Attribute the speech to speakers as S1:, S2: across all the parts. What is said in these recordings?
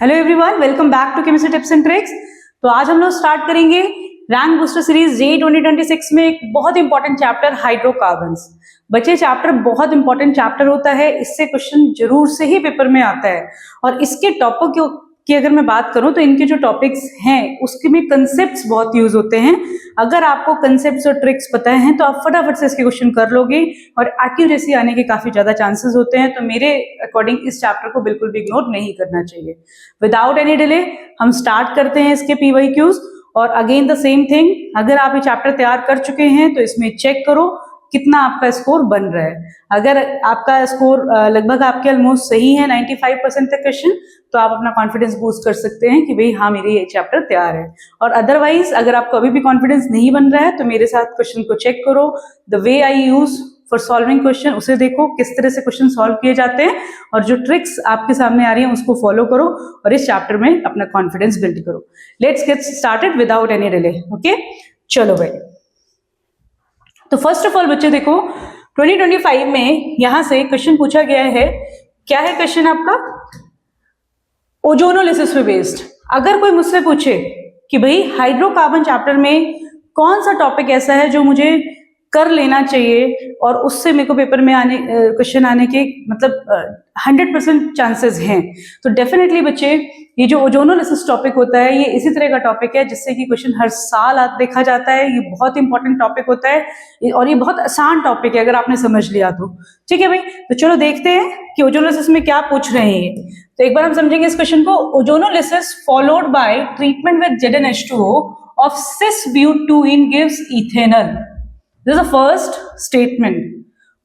S1: Hello everyone, welcome back to chemistry tips and tricks. तो आज हम लोग स्टार्ट करेंगे रैंक बूस्टर सीरीज जे 2026 में एक बहुत इंपॉर्टेंट चैप्टर हाइड्रोकार्बन्स। बच्चे, चैप्टर बहुत इंपॉर्टेंट चैप्टर होता है, इससे क्वेश्चन जरूर से ही पेपर में आता है। और इसके टॉपिक की अगर मैं बात करूं तो इनके जो टॉपिक्स हैं उसके में कंसेप्ट्स बहुत यूज होते हैं। अगर आपको कंसेप्ट्स और ट्रिक्स पता हैं तो आप फटाफट से इसके क्वेश्चन कर लोगे और एक्यूरेसी आने के काफी ज्यादा चांसेस होते हैं। तो मेरे अकॉर्डिंग इस चैप्टर को बिल्कुल भी इग्नोर नहीं करना चाहिए। विदाउट एनी डिले हम स्टार्ट करते हैं इसके पीवाईक्यूज। और अगेन द सेम थिंग, अगर आप ये चैप्टर तैयार कर चुके हैं तो इसमें चेक करो कितना आपका स्कोर बन रहा है। अगर आपका स्कोर लगभग आपके ऑलमोस्ट सही है 95% तक क्वेश्चन, तो आप अपना कॉन्फिडेंस बूस्ट कर सकते हैं कि भाई हाँ, मेरे ये चैप्टर तैयार है। और अदरवाइज अगर आपको अभी भी कॉन्फिडेंस नहीं बन रहा है तो मेरे साथ क्वेश्चन को चेक करो। The way I use for solving question, उसे देखो किस तरह से क्वेश्चन सॉल्व किए जाते हैं, और जो ट्रिक्स आपके सामने आ रही हैं उसको फॉलो करो और इस चैप्टर में अपना कॉन्फिडेंस बिल्ड करो। Let's get started without any delay. Okay, चलो भाई। तो फर्स्ट ऑफ ऑल बच्चे देखो, 2025 में यहां से क्वेश्चन पूछा गया है। क्या है क्वेश्चन आपका? ओजोनोलिसिस पे बेस्ड। अगर कोई मुझसे पूछे कि भाई हाइड्रोकार्बन चैप्टर में कौन सा टॉपिक ऐसा है जो मुझे कर लेना चाहिए और उससे मेरे को पेपर में आने क्वेश्चन आने के मतलब 100% चांसेस हैं, तो डेफिनेटली बच्चे ये जो ओजोनोलिसिस टॉपिक होता है ये इसी तरह का टॉपिक है जिससे कि क्वेश्चन हर साल देखा जाता है। ये बहुत इंपॉर्टेंट टॉपिक होता है और ये बहुत आसान टॉपिक है अगर आपने समझ लिया तो। ठीक है भाई, तो चलो देखते हैं कि ओजोनोलिसिस में क्या पूछ रहे हैं। तो एक बार हम समझेंगे इस क्वेश्चन को। Ozonolysis followed by treatment with ZnH2O of cis-butene gives ethanol. This is the first statement.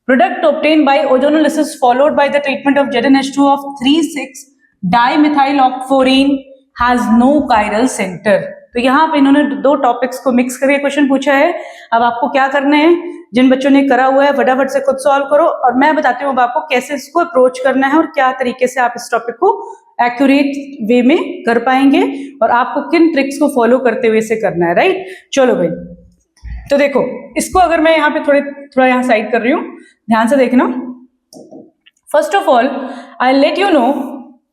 S1: Product obtained by ozonolysis followed by the treatment of ZnH2 of 3,6-dimethyl-octforene has no chiral center. तो यहाँ पे इन्होंने दो topics को mix करके question पूछा है। अब आपको क्या करना है, जिन बच्चों ने करा हुआ है फटाफट से खुद सॉल्व करो और मैं बताती हूँ अब आपको कैसे इसको अप्रोच करना है और क्या तरीके से आप इस टॉपिक को एक्यूरेट वे में कर पाएंगे और आपको किन ट्रिक्स को फॉलो करते हुए इसे करना है। राइट, चलो भाई। तो देखो, इसको अगर मैं यहाँ पे थोड़ा यहाँ साइड कर रही हूँ, ध्यान से देखना। First of all I let you know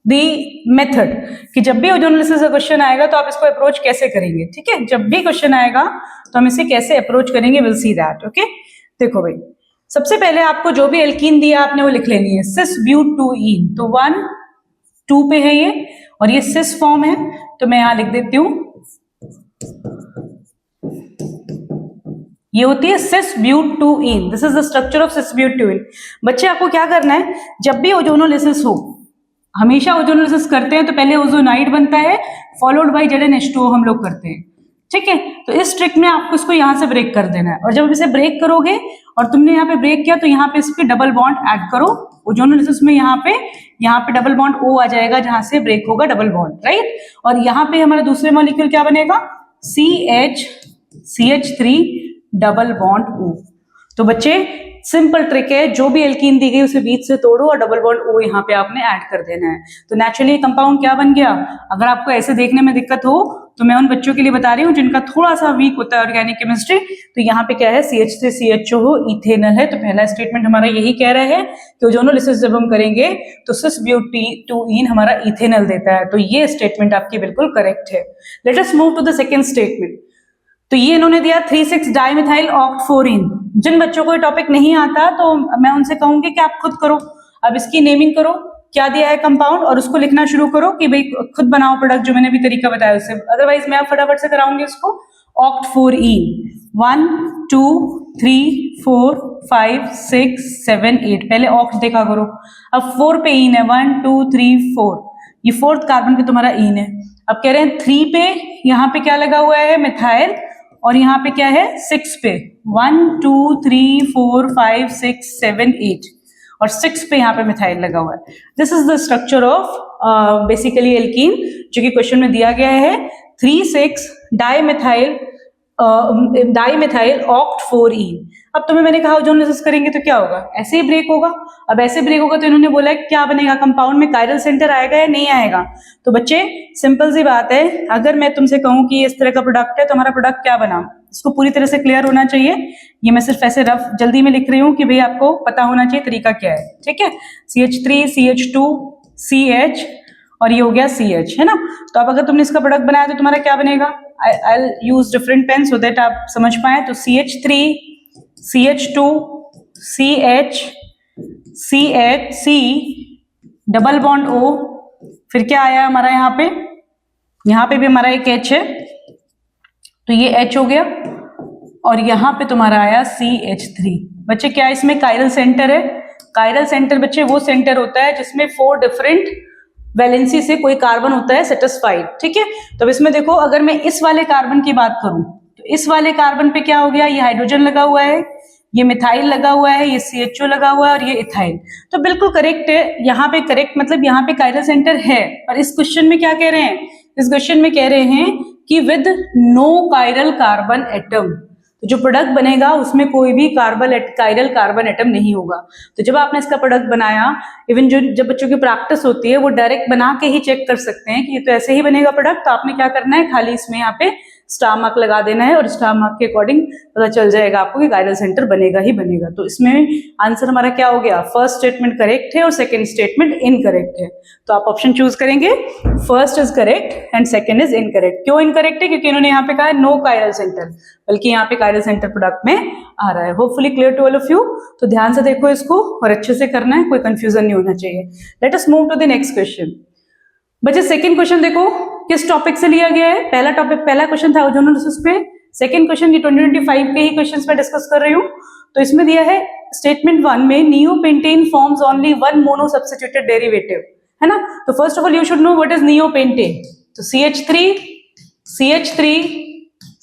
S1: the method कि जब भी ओजोनोलिसिस का क्वेश्चन आएगा तो आप इसको अप्रोच कैसे करेंगे। ठीक है, जब भी क्वेश्चन आएगा तो हम इसे कैसे अप्रोच करेंगे, विल सी दैट। ओके, देखो भाई, सबसे पहले आपको जो भी एल्कीन दिया आपने वो लिख लेनी है, cis-butene। तो 1 2 पे है ये और ये सिस फॉर्म है, तो मैं यहां लिख देती हूं ये होती है cis-butene। This is the structure of cis-butene। बच्चे आपको क्या करना है, जब भी ओजोनोलिसिस हो, हमेशा ओजोनोलिसिस करते हैं तो पहले ओजोनाइड बनता है फॉलोड बाय ZnH2O हम लोग करते हैं। ठीक है, तो इस ट्रिक में आपको इसको यहां से ब्रेक कर देना है और जब आप इसे ब्रेक करोगे और तुमने यहाँ पे ब्रेक किया तो यहाँ पे इसके डबल बॉन्ड ऐड करो। ओजोनोलिसिस में यहाँ पे डबल बॉन्ड O आ जाएगा जहां से ब्रेक होगा डबल बॉन्ड। राइट, और यहाँ पे हमारा दूसरे मॉलिक्यूल क्या बनेगा, CH3 डबल बॉन्ड O। तो बच्चे सिंपल ट्रिक है, जो भी एल्कीन दी गई उसे बीच से तोड़ो और डबल बॉन्ड O यहाँ पे आपने ऐड कर देना है। तो नेचुरली कंपाउंड क्या बन गया। अगर आपको ऐसे देखने में दिक्कत हो तो मैं उन बच्चों के लिए बता रही हूँ जिनका थोड़ा सा वीक होता है ऑर्गेनिक केमिस्ट्री, तो यहाँ पे क्या है, CH3CHO इथेनॉल है। तो पहला स्टेटमेंट हमारा यही कह रहा है कि ओजोनोलिसिस जब हम करेंगे तो cis-butene हमारा इथेनॉल देता है। तो ये स्टेटमेंट आपकी बिल्कुल करेक्ट है। Let us move to the second statement. तो ये इन्होंने दिया 3,6-dimethyl-octforene। जिन बच्चों को ये टॉपिक नहीं आता तो मैं उनसे कहूंगी कि आप खुद करो। अब इसकी नेमिंग करो, क्या दिया है कंपाउंड, और उसको लिखना शुरू करो कि भाई खुद बनाओ प्रोडक्ट, जो मैंने भी तरीका बताया उससे। अदरवाइज मैं आप फटाफट से कराऊंगी इसको। octforene 1 2 3 4 5 6 7 8, पहले ऑक्ट देखा करो। अब 4 पे इन है, 1 2 3 4, ये 4th कार्बन पे तुम्हारा इन है। अब कह रहे हैं 3 पे यहाँ पे क्या लगा हुआ है, मिथाइल, और यहाँ पे क्या है 6 पे, 1 2 3 4 5 6 7 8, और 6 पे यहाँ पे मिथाइल लगा हुआ है। This is the structure of basically alkene जो कि क्वेश्चन में दिया गया है, 3,6-dimethyl-octforene। अब तुम्हें मैंने कहा ओजोनोलिसिस करेंगे तो क्या होगा, ऐसे ही ब्रेक होगा। अब ऐसे ब्रेक होगा तो इन्होंने बोला क्या बनेगा, कंपाउंड में कायरल सेंटर आएगा या नहीं आएगा। तो बच्चे सिंपल सी बात है, अगर मैं तुमसे कहूं कि इस तरह का प्रोडक्ट है तो हमारा प्रोडक्ट क्या बना, इसको पूरी तरह से क्लियर होना चाहिए। ये मैं सिर्फ ऐसे रफ जल्दी में लिख रही हूँ कि भाई आपको पता होना चाहिए तरीका क्या है। ठीक है, CH3 CH2 CH और ये हो गया CH, है ना। तो अब अगर तुमने इसका प्रोडक्ट बनाया तो तुम्हारा क्या बनेगा, I'll use different pen so that आप समझ पाए। तो CH3 CH2 CH CH C double bond O, फिर क्या आया हमारा यहाँ पे भी हमारा एक H है, तो ये H हो गया, और यहाँ पे तुम्हारा आया CH3। बच्चे क्या इसमें कायरल सेंटर है? कायरल सेंटर बच्चे वो सेंटर होता है जिसमें 4 डिफरेंट वैलेंसी से कोई कार्बन होता है सेटिस्फाइड, ठीक है। तो इसमें देखो, अगर मैं इस वाले कार्बन की बात करूं तो इस वाले कार्बन पे क्या हो गया, ये हाइड्रोजन लगा हुआ है, ये मिथाइल लगा हुआ है, ये CHO लगा हुआ है, और ये इथाइल। तो बिल्कुल करेक्ट है, यहाँ पे करेक्ट मतलब यहाँ पे कायरल सेंटर है। और इस क्वेश्चन में क्या कह रहे हैं, इस क्वेश्चन में कह रहे हैं कि with no chiral carbon atom, तो जो प्रोडक्ट बनेगा उसमें कोई भी कायरल कार्बन एटम नहीं होगा। तो जब आपने इसका प्रोडक्ट बनाया, इवन जब बच्चों की प्रैक्टिस होती है वो डायरेक्ट बना के ही चेक कर सकते हैं कि ये तो ऐसे ही बनेगा प्रोडक्ट। तो आपने क्या करना है, खाली इसमें यहाँ पे स्टार मार्क लगा देना है, और स्टार मार्क के अकॉर्डिंग पता चल जाएगा आपको कि कायरल सेंटर बनेगा ही बनेगा। तो इसमें आंसर हमारा क्या हो गया, फर्स्ट स्टेटमेंट करेक्ट है और सेकेंड स्टेटमेंट इनकरेक्ट है। तो आप ऑप्शन चूज करेंगे, first is correct and second is incorrect. क्यों इनकरेक्ट है, क्योंकि इन्होंने यहाँ पे कहा है नो कायरल सेंटर, बल्कि यहाँ पे कायरल सेंटर प्रोडक्ट में आ रहा है। Hopefully clear to all of you. तो ध्यान से देखो इसको और अच्छे से करना है, कोई कंफ्यूजन नहीं होना चाहिए। Let us move to the next question. बच्चे सेकंड क्वेश्चन देखो किस टॉपिक से लिया गया है। पहला क्वेश्चन था ओजोनोलिसिस पे, सेकंड क्वेश्चन ये 2025 के ही क्वेश्चंस में डिस्कस कर रही हूँ। तो इसमें दिया है स्टेटमेंट 1 में neopentane forms only one mono substituted derivative, है ना। तो first of all you should know what is neopentane. तो CH3 CH3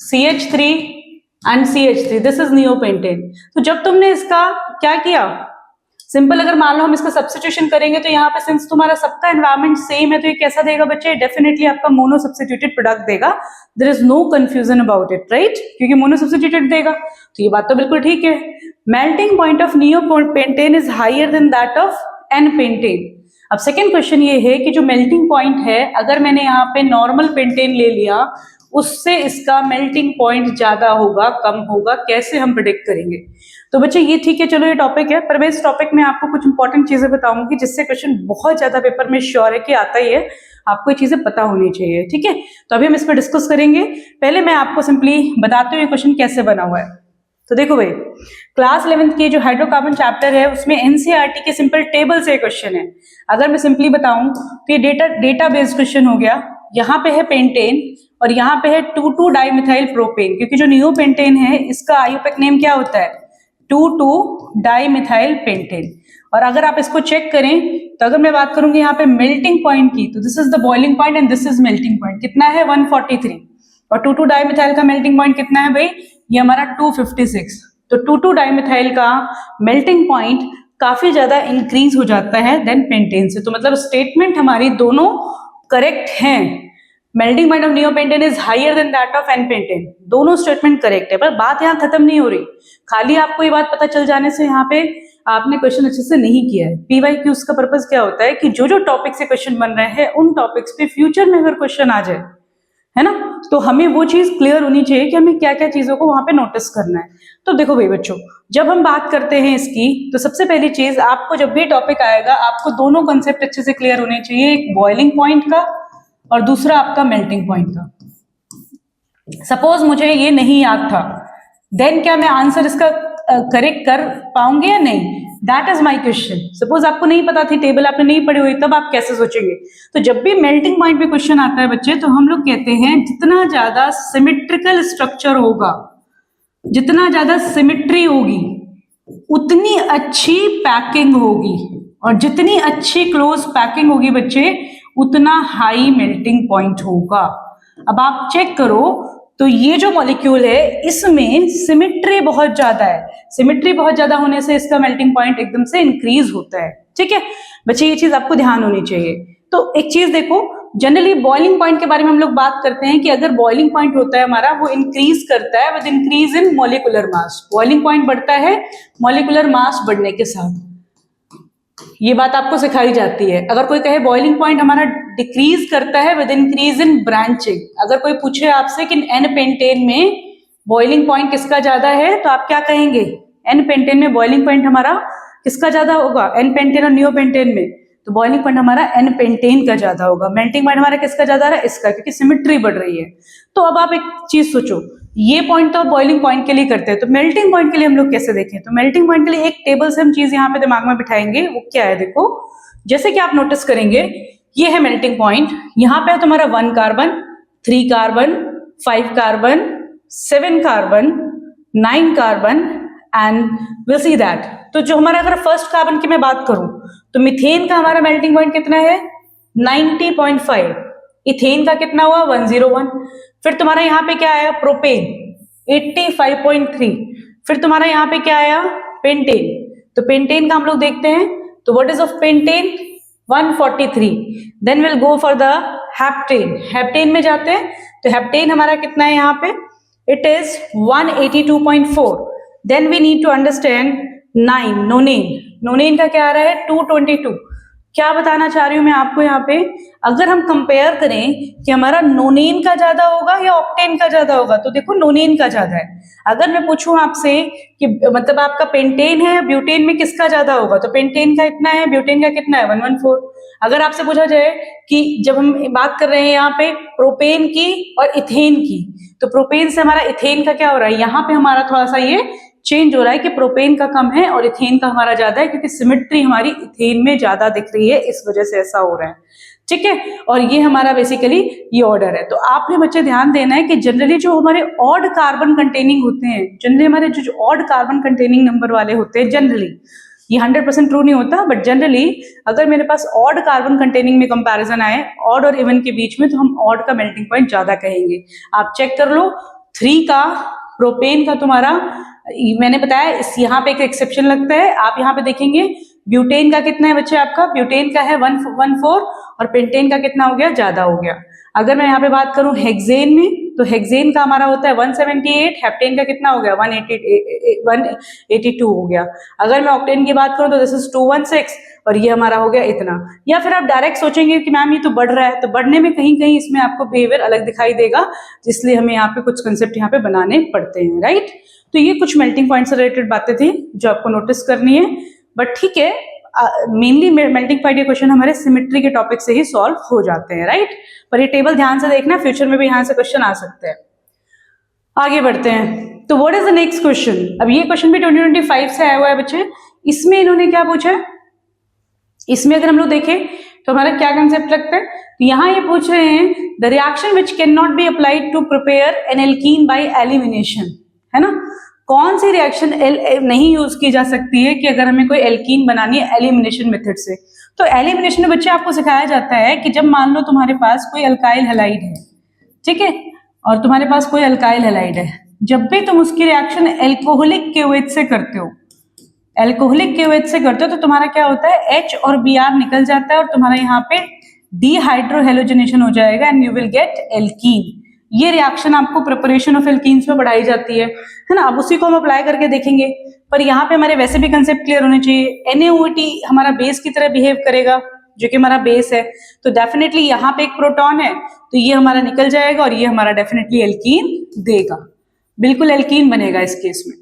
S1: CH3 and CH3, this is neopentane. तो जब तुमने इसका क्या किया, सिंपल अगर मान लो हम इसका सब्स्टिट्यूशन करेंगे तो यहाँ पे सिंस तुम्हारा सबका एनवायरमेंट सेम है तो ये कैसा देगा बच्चे, डेफिनेटली आपका मोनो सब्स्टिट्यूटेड प्रोडक्ट देगा। There is no confusion about it, right, क्योंकि मोनो सब्स्टिट्यूटेड देगा। तो ये बात तो बिल्कुल ठीक है। Melting point of neopentane is higher than that of n-pentane. अब सेकेंड क्वेश्चन ये है कि जो मेल्टिंग पॉइंट है, अगर मैंने यहाँ पे नॉर्मल पेंटेन ले लिया उससे इसका मेल्टिंग पॉइंट ज्यादा होगा कम होगा, कैसे हम प्रिडिक्ट करेंगे। तो बच्चे ये ठीक है, चलो ये टॉपिक है, पर मैं इस टॉपिक में आपको कुछ इंपॉर्टेंट चीजें बताऊंगी जिससे क्वेश्चन बहुत ज्यादा पेपर में श्योर है कि आता ही है, आपको ये चीजें पता होनी चाहिए, ठीक है। तो अभी हम इस पर डिस्कस करेंगे। पहले मैं आपको सिंपली बताते हुए क्वेश्चन कैसे बना हुआ है। तो देखो भाई, क्लास 11th की जो हाइड्रोकार्बन चैप्टर है उसमें एनसीईआरटी के सिंपल टेबल से क्वेश्चन है। अगर मैं सिंपली बताऊं तो ये डेटा बेस्ड क्वेश्चन हो गया। यहाँ पे है पेंटेन और यहाँ पे है 2,2-डाइमिथाइल प्रोपेन, क्योंकि जो नियोपेंटेन है इसका आईयूपीएक नेम क्या होता है, 2,2-डाइमिथाइल पेंटेन। और अगर आप इसको चेक करें तो अगर मैं बात करूंगी यहाँ पे मेल्टिंग पॉइंट की, तो this is the boiling point and this is melting point. कितना है 143, और 2,2-डाइमिथाइल का मेल्टिंग पॉइंट कितना है भाई, ये हमारा 256। तो 2,2-डाइमिथाइल का मेल्टिंग पॉइंट काफी ज्यादा इंक्रीज हो जाता है देन पेंटेन से। तो मतलब स्टेटमेंट हमारी दोनों करेक्ट हैं। Melting point of neopentane is higher than that of n-pentane, दोनों स्टेटमेंट करेक्ट है। पर बात यहाँ खत्म नहीं हो रही, खाली आपको ये बात पता चल जाने से यहाँ पे आपने क्वेश्चन अच्छे से नहीं किया है। PYQs का पर्पस क्या होता है कि जो जो टॉपिक से क्वेश्चन बन रहे हैं उन टॉपिक्स पे फ्यूचर में अगर क्वेश्चन आ जाए, है ना, तो हमें वो चीज क्लियर होनी चाहिए कि हमें क्या क्या चीजों को वहां पे नोटिस करना है। तो देखो भाई बच्चों, जब हम बात करते हैं इसकी, तो सबसे पहली चीज आपको जब भी टॉपिक आएगा आपको दोनों कंसेप्ट अच्छे से क्लियर होने चाहिए, एक बॉइलिंग पॉइंट का और दूसरा आपका मेल्टिंग पॉइंट का। सपोज मुझे ये नहीं याद था, देन क्या मैं आंसर इसका करेक्ट कर पाऊंगी या नहीं, that is my question. Suppose आपको नहीं पता थी, टेबल आपने नहीं पढ़ी हुई, तब आप कैसे सोचेंगे। तो जब भी मेल्टिंग पॉइंट पे क्वेश्चन आता है बच्चे, तो हम लोग कहते हैं जितना ज्यादा सिमेट्रिकल स्ट्रक्चर होगा, जितना ज्यादा सिमेट्री होगी उतनी अच्छी पैकिंग होगी, और जितनी अच्छी क्लोज पैकिंग होगी बच्चे उतना हाई मेल्टिंग पॉइंट होगा। अब आप चेक करो तो ये जो मॉलिक्यूल है इसमें सिमेट्री बहुत ज्यादा है, सिमेट्री बहुत ज्यादा होने से इसका मेल्टिंग पॉइंट एकदम से इंक्रीज होता है, ठीक है बच्चे, ये चीज आपको ध्यान होनी चाहिए। तो एक चीज देखो, जनरली बॉइलिंग पॉइंट के बारे में हम लोग बात करते हैं कि अगर बॉइलिंग पॉइंट होता है हमारा, वो इंक्रीज करता है with increase in molecular mass. Boiling point बढ़ता है मॉलिक्यूलर मास बढ़ने के साथ, ये बात आपको सिखाई जाती है। अगर कोई कहे बॉइलिंग पॉइंट हमारा डिक्रीज करता है विद इंक्रीज इन ब्रांचिंग, अगर कोई पूछे आपसे कि एन-पेंटेन में बॉइलिंग पॉइंट किसका ज्यादा है, तो आप क्या कहेंगे, एन-पेंटेन में बॉइलिंग पॉइंट हमारा किसका ज्यादा होगा, एन-पेंटेन और नियोपेंटेन में। तो बॉइलिंग पॉइंट हमारा एन पेंटेन का ज्यादा होगा। मेल्टिंग पॉइंट हमारा किसका ज्यादा रहा है? इसका, क्योंकि सिमेट्री बढ़ रही है। तो अब आप एक चीज सोचो, ये पॉइंट तो बॉइलिंग पॉइंट के लिए करते हैं, तो मेल्टिंग पॉइंट के लिए हम लोग कैसे देखें? तो मेल्टिंग पॉइंट के लिए एक टेबल से हम चीज यहाँ पे दिमाग में बिठाएंगे। वो क्या है? देखो, जैसे कि आप नोटिस करेंगे, ये है मेल्टिंग पॉइंट। यहाँ पे है तुम्हारा 1 carbon, 3 carbon, 5 carbon, 7 carbon, 9 carbon and will see that. तो जो हमारा, अगर फर्स्ट कार्बन की मैं बात करूं, तो मीथेन का हमारा मेल्टिंग पॉइंट कितना है? 90.5। इथेन का कितना हुआ? 101। फिर तुम्हारा यहाँ पे क्या आया? प्रोपेन 85.3। फिर तुम्हारा यहाँ पे क्या आया? पेंटेन। तो पेंटेन का हम लोग देखते हैं, तो what is of pentane? 143। Then will go for the heptane. Heptane में जाते हैं, तो हेप्टेन हमारा कितना है यहाँ पे? It is 182.4। Then we need to understand 9 nonane. Nonane का क्या आ रहा है? 222। क्या बताना चाह रही हूं मैं आपको यहाँ पे, अगर हम कंपेयर करें कि हमारा नोनेन का ज्यादा होगा या ऑक्टेन का ज्यादा होगा, तो देखो नोनेन का ज्यादा है। अगर मैं पूछूं आपसे कि मतलब आपका पेंटेन है, ब्यूटेन में किसका ज्यादा होगा, तो पेंटेन का इतना है, ब्यूटेन का कितना है? 114। अगर आपसे पूछा जाए कि जब हम बात कर रहे हैं यहाँ पे प्रोपेन की और इथेन की, तो प्रोपेन से हमारा इथेन का क्या हो रहा है? यहाँ पे हमारा थोड़ा सा ये चेंज हो रहा है कि प्रोपेन का कम है और इथेन का हमारा ज्यादा है, क्योंकि सिमेट्री हमारी इथेन में ज्यादा दिख रही है, इस वजह से ऐसा हो रहा है। ठीक है, और ये हमारा बेसिकली ये ऑर्डर है। तो आपने बच्चे ध्यान देना है कि जनरली जो हमारे ऑड कार्बन कंटेनिंग होते हैं, जनरली हमारे जो ऑड कार्बन कंटेनिंग नंबर वाले होते हैं, जनरली ये 100% ट्रू नहीं होता, बट जनरली अगर मेरे पास ऑड कार्बन कंटेनिंग में कंपैरिजन आए ऑड और इवन के बीच में, तो हम ऑड का मेल्टिंग पॉइंट ज्यादा कहेंगे। आप चेक कर लो, 3 का प्रोपेन का तुम्हारा, मैंने बताया इस यहाँ पे एक एक्सेप्शन लगता है। आप यहाँ पे देखेंगे ब्यूटेन का कितना है बच्चे आपका? ब्यूटेन का है 114 और पेंटेन का कितना हो गया? ज्यादा हो गया। अगर मैं यहाँ पे बात करूं हेक्सेन में, तो हेक्सेन का हमारा होता है 178, हेप्टेन का कितना हो गया? 182 हो गया। अगर मैं ऑक्टेन की बात करूं तो दिस इज 216 और ये हमारा हो गया इतना। या फिर आप डायरेक्ट सोचेंगे कि मैम ये तो बढ़ रहा है, तो बढ़ने में कहीं कहीं इसमें आपको बिहेवियर अलग दिखाई देगा, इसलिए हमें यहाँ पे कुछ कंसेप्ट यहाँ पे बनाने पड़ते हैं, राइट। तो ये कुछ मेल्टिंग पॉइंट से रिलेटेड बातें थी जो आपको नोटिस करनी है, बट ठीक है, मेनली मेल्टिंग पॉइंट के क्वेश्चन हमारे सिमेट्री के टॉपिक से ही सॉल्व हो जाते हैं, राइट। पर ये टेबल ध्यान से देखना, फ्यूचर में भी यहाँ से क्वेश्चन आ सकते हैं। आगे बढ़ते हैं, तो what is the next question. अब ये क्वेश्चन भी 2025 से आया हुआ है बच्चे। इसमें इन्होंने क्या पूछा है? इसमें अगर हम लोग देखें तो हमारा क्या कंसेप्ट लगता है, तो यहाँ ये पूछ रहे हैं the reaction which can not be applied to prepare an alkene by elimination, है ना। कौन सी रिएक्शन नहीं यूज की जा सकती है कि अगर हमें कोई एल्कीन बनानी है एलिमिनेशन मेथड से। तो एलिमिनेशन में बच्चे आपको सिखाया जाता है कि जब मान लो तुम्हारे पास कोई अल्काइल हैलाइड है, ठीक है, और तुम्हारे पास कोई अल्काइल हैलाइड है, जब भी तुम उसकी रिएक्शन एल्कोहलिक केओएच से करते हो, एल्कोहलिक केओएच से करते हो, तो तुम्हारा क्या होता है? H और Br निकल जाता है और तुम्हारा यहाँ पे डिहाइड्रोहेलोजनेशन हो जाएगा and you will gate alkene. ये रिएक्शन आपको प्रिपरेशन ऑफ एल्कीन्स में पढ़ाई जाती है ना। अब उसी को हम अप्लाई करके देखेंगे, पर यहाँ पे हमारे वैसे भी कंसेप्ट क्लियर होने चाहिए। NaOH हमारा बेस की तरह बिहेव करेगा, जो कि हमारा बेस है, तो डेफिनेटली यहाँ पे एक प्रोटॉन है, तो ये हमारा निकल जाएगा और ये हमारा डेफिनेटली एल्कीन देगा, बिल्कुल एल्कीन बनेगा इस केस में।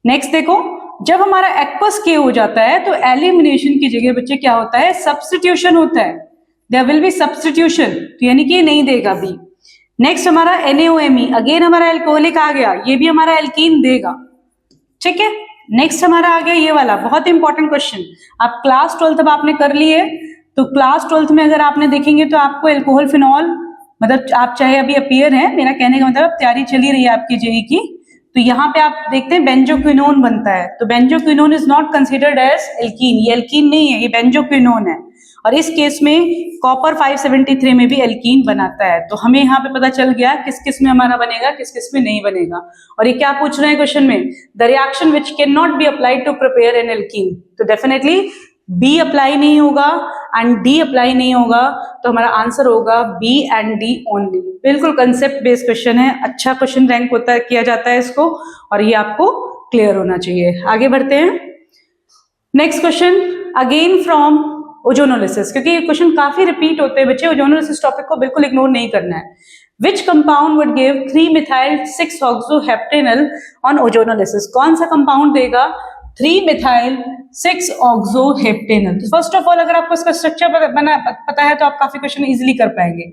S1: नेक्स्ट देखो, जब हमारा एक्वस के हो जाता है तो एलिमिनेशन की जगह बच्चे क्या होता है? सब्स्टिट्यूशन होता है, देयर विल बी सब्स्टिट्यूशन, तो यानी कि ये नहीं देगा बी। नेक्स्ट हमारा NaOMe, अगेन हमारा एल्कोहलिक आ गया, ये भी हमारा एल्कीन देगा, ठीक है। नेक्स्ट हमारा आ गया ये वाला, बहुत इंपॉर्टेंट क्वेश्चन। आप क्लास 12 अब आपने कर ली है, तो क्लास 12 में अगर आपने देखेंगे तो आपको एल्कोहल फिनॉल, मतलब आप चाहे अभी अपीयर है, मेरा कहने का मतलब तैयारी चली रही है आपकी जेई की, तो यहाँ पे आप देखते हैं बेंजोक्विनोन बनता है, तो benzoquinone is not considered as alkene, ये एल्कीन नहीं है, ये बेंजोक्विनोन है। और इस केस में कॉपर 573 में भी एल्कीन बनाता है। तो हमें यहाँ पे पता चल गया किस किस में हमारा बनेगा, किस किस में नहीं बनेगा। और ये क्या पूछ रहे हैं क्वेश्चन में? The reaction which can not be applied to prepare an alkene, तो डेफिनेटली बी अप्लाई नहीं होगा एंड डी अप्लाई नहीं होगा, तो हमारा आंसर होगा बी एंड डी ओनली। बिल्कुल कंसेप्ट बेस्ड क्वेश्चन है, अच्छा क्वेश्चन रैंक होता है, किया जाता है इसको, और ये आपको क्लियर होना चाहिए। आगे बढ़ते हैं, next question again from ozonolysis, क्योंकि ये क्वेश्चन काफी रिपीट होते हैं बच्चे, ओजोनोलिसिस टॉपिक को बिल्कुल इग्नोर नहीं करना है। Which compound would give 3-methyl-6-oxoheptanol on ozonolysis, कौन सा कंपाउंड देगा 3-methyl 6 ऑक्सोहेप्टेनल। तो फर्स्ट ऑफ ऑल अगर आपको इसका स्ट्रक्चर पता है तो आप काफी क्वेश्चन इजीली कर पाएंगे,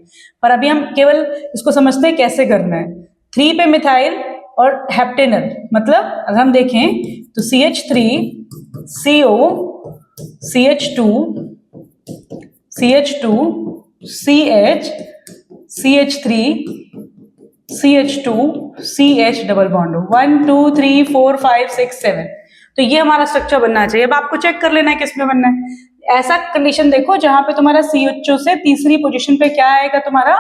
S1: पर अभी हम केवल इसको समझते हैं कैसे करना है। 3 पे मिथाइल और हेप्टेनल, मतलब अगर हम देखें तो CH3 CO CH2 CH2 CH CH3 CH2 CH double bond 1 2 3 4 5 6 7। तो ये हमारा स्ट्रक्चर बनना चाहिए। अब आपको चेक कर लेना है किस में बनना है। ऐसा कंडीशन देखो जहां पे तुम्हारा CHO से तीसरी पोजीशन पे क्या आएगा, तुम्हारा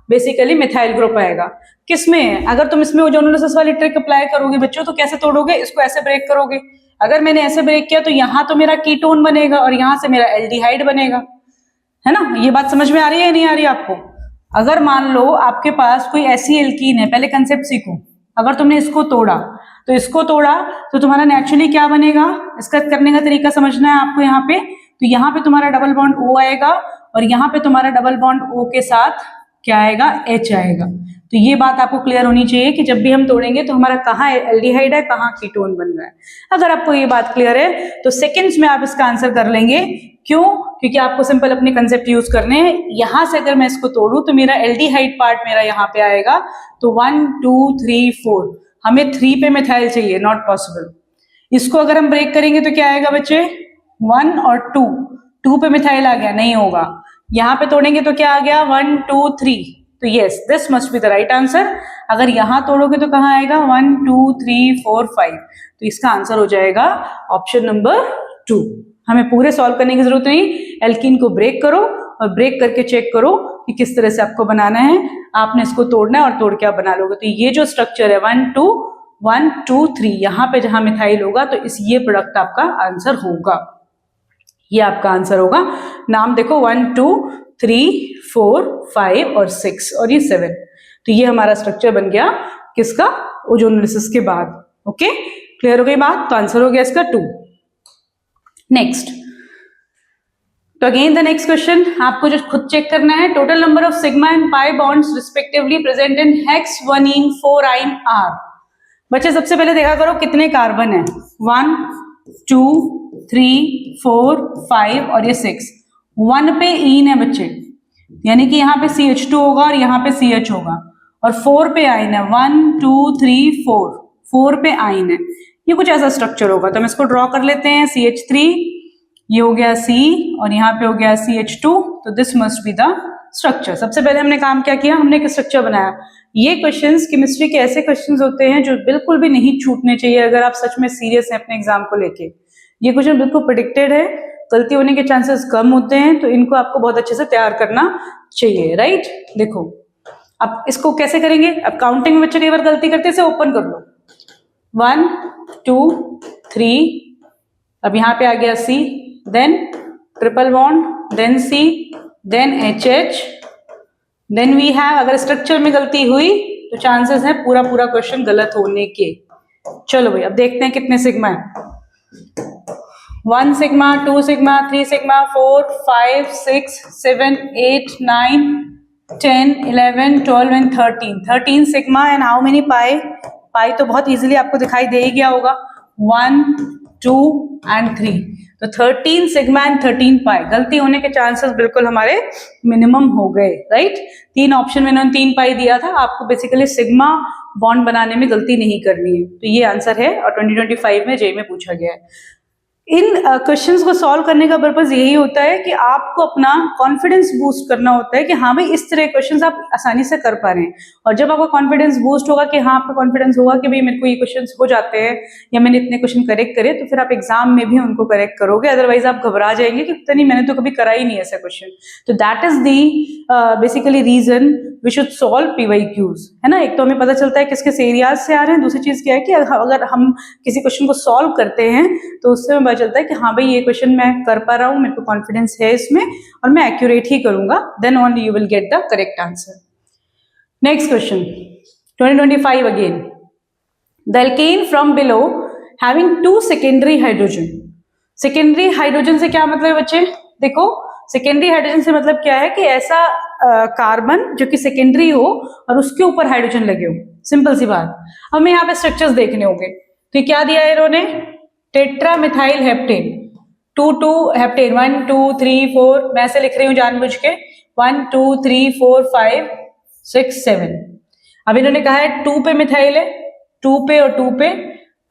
S1: बेसिकली मिथाइल ग्रुप आएगा। किसमें है? अगर तुम इसमें ओजोनोलिसिस वाली ट्रिक अप्लाई करोगे बच्चों तो कैसे तोड़ोगे, इसको ऐसे ब्रेक करोगे। अगर मैंने ऐसे ब्रेक किया तो यहाँ तो मेरा कीटोन बनेगा और यहाँ से मेरा एल्डिहाइड बनेगा, है ना। ये बात समझ में आ रही है या नहीं आ रही आपको? अगर मान लो आपके पास कोई ऐसी एल्कीन है, पहले कंसेप्ट सीखो। अगर तुमने इसको तोड़ा तो इसको तोड़ा तो तुम्हारा नेचुरली क्या बनेगा, इसका करने का तरीका समझना है आपको। यहाँ पे तो यहाँ पे तुम्हारा डबल बॉन्ड O आएगा और यहाँ पे तुम्हारा डबल बॉन्ड O के साथ क्या आएगा, H आएगा। तो ये बात आपको क्लियर होनी चाहिए कि जब भी हम तोड़ेंगे तो हमारा कहाँ एल्डिहाइड है, कहाँ कीटोन बन रहा है। अगर आपको ये बात क्लियर है तो सेकेंड्स में आप इसका आंसर कर लेंगे। क्यों? क्योंकि आपको सिंपल अपने कंसेप्ट यूज करने हैं। यहां से अगर मैं इसको तोड़ूं तो मेरा एल्डिहाइड पार्ट मेरा यहाँ पे आएगा। तो 1 2 3 4, हमें 3 पे मिथाइल चाहिए, नॉट पॉसिबल। इसको अगर हम ब्रेक करेंगे तो क्या आएगा बच्चे, 1 और 2 पे मिथाइल आ गया, नहीं होगा। यहाँ पे तोड़ेंगे तो क्या आ गया, 1 2 3। तो yes, this must be the right answer. अगर यहां तोड़ोगे तो कहाँ आएगा, 1 2 3 4 5। तो इसका आंसर हो जाएगा ऑप्शन नंबर 2। हमें पूरे सॉल्व करने की जरूरत नहीं, एल्कीन को ब्रेक करो और ब्रेक करके चेक करो कि किस तरह से आपको बनाना है। आपने इसको तोड़ना है और तोड़ के आप बना लोगे। तो ये जो स्ट्रक्चर है 1 2 3, यहाँ पे जहां मिथाइल होगा तो ये प्रोडक्ट आपका आंसर होगा। ये आपका आंसर होगा। नाम देखो 1 2 3 4 5 और 6 और ये 7। तो ये हमारा स्ट्रक्चर बन गया किसका, ओजोनोलिसिस के बाद। ओके, क्लियर हो गई बात। तो आंसर हो गया इसका 2। नेक्स्ट, तो अगेन द नेक्स्ट क्वेश्चन आपको जो खुद चेक करना है, total number of sigma and pi bonds respectively present in hex 1ene 4ine R। बच्चे सबसे पहले देखा करो कितने कार्बन है, 1 2 3 4 5 और ये 6। 1 पे इन है बच्चे, यानी कि यहाँ पे CH2 होगा और यहाँ पे CH होगा। और 4 पे आइन है, 1 2 3 4 पे आइन है। ये कुछ ऐसा स्ट्रक्चर होगा। तो हम इसको ड्रॉ कर लेते हैं। CH3, ये हो गया C और यहाँ पे हो गया CH2। तो this must be the structure. सबसे पहले हमने काम क्या किया, हमने एक स्ट्रक्चर बनाया। ये क्वेश्चंस केमिस्ट्री के ऐसे क्वेश्चंस होते हैं जो बिल्कुल भी नहीं छूटने चाहिए अगर आप सच में सीरियस हैं अपने एग्जाम को लेके। ये क्वेश्चन बिल्कुल प्रेडिक्टेड है, गलती होने के चांसेस कम होते हैं, तो इनको आपको बहुत अच्छे से तैयार करना चाहिए, राइट। देखो अब इसको कैसे करेंगे। अब काउंटिंग में बच्चे कई बार गलती करते हैं, इसे ओपन कर लो। 1 2 3, अब यहाँ पे आ गया C, then triple bond, then C, then HH, then we have, अगर स्ट्रक्चर में गलती हुई तो चांसेस है पूरा क्वेश्चन गलत होने के। चलो भाई अब देखते हैं कितने सिग्मा है। 1 sigma, 2 sigma, 3 sigma, 4 5 6 7 8 9 10 11 12 and 13 sigma and how many pi. Pi तो बहुत इजीली आपको दिखाई दे ही गया होगा, 1 2 एंड 3। तो 13 सिग्मा एंड 13 पाई। गलती होने के चांसेस बिल्कुल हमारे मिनिमम हो गए, राइट। 3 ऑप्शन में उन्होंने 3 पाई दिया था। आपको बेसिकली सिग्मा बॉन्ड बनाने में गलती नहीं करनी है। तो ये आंसर है और 2025 में जेई में पूछा गया है। इन क्वेश्चंस को सॉल्व करने का पर्पस यही होता है कि आपको अपना कॉन्फिडेंस बूस्ट करना होता है कि हाँ भाई इस तरह क्वेश्चंस आप आसानी से कर पा रहे हैं। और जब आपका कॉन्फिडेंस बूस्ट होगा कि हाँ आपका कॉन्फिडेंस होगा कि भाई मेरे को ये क्वेश्चंस हो जाते हैं या मैंने इतने क्वेश्चन करेक्ट करे, तो फिर आप एग्जाम में भी उनको करेक्ट करोगे। अदरवाइज आप घबरा जाएंगे कि पता नहीं मैंने तो कभी करा ही नहीं ऐसा क्वेश्चन। तो that is the basically reason we should solve PYQs, है ना। एक तो हमें पता चलता है किस किस एरियाज से आ रहे हैं, दूसरी चीज क्या है कि अगर हम किसी क्वेश्चन को सॉल्व करते हैं तो उससे हमें पता चलता है कि हाँ भाई ये क्वेश्चन मैं कर पा रहा हूँ, मेरे को कॉन्फिडेंस है इसमें और मैं एक्यूरेट ही करूंगा, then only you will get the correct answer. Next question 2025 again, the alkane from below having 2 secondary hydrogen. Secondary hydrogen से क्या मतलब है बच्चे, देखो सेकेंडरी हाइड्रोजन से मतलब क्या है कि ऐसा कार्बन जो कि सेकेंडरी हो और उसके ऊपर हाइड्रोजन लगे हो, सिंपल सी बात। हमें यहाँ पे स्ट्रक्चर्स देखने होंगे। तो क्या दिया है इन्होंने, टेट्रा मिथाइल हेप्टेन। 2 2 हेप्टेन 1 2 3 4, मैं ऐसे लिख रही हूँ जानबूझ के 1 2 3 4 5 6 7। अब इन्होंने कहा है 2 पे मिथाइल है, 2 पे और 2 पे,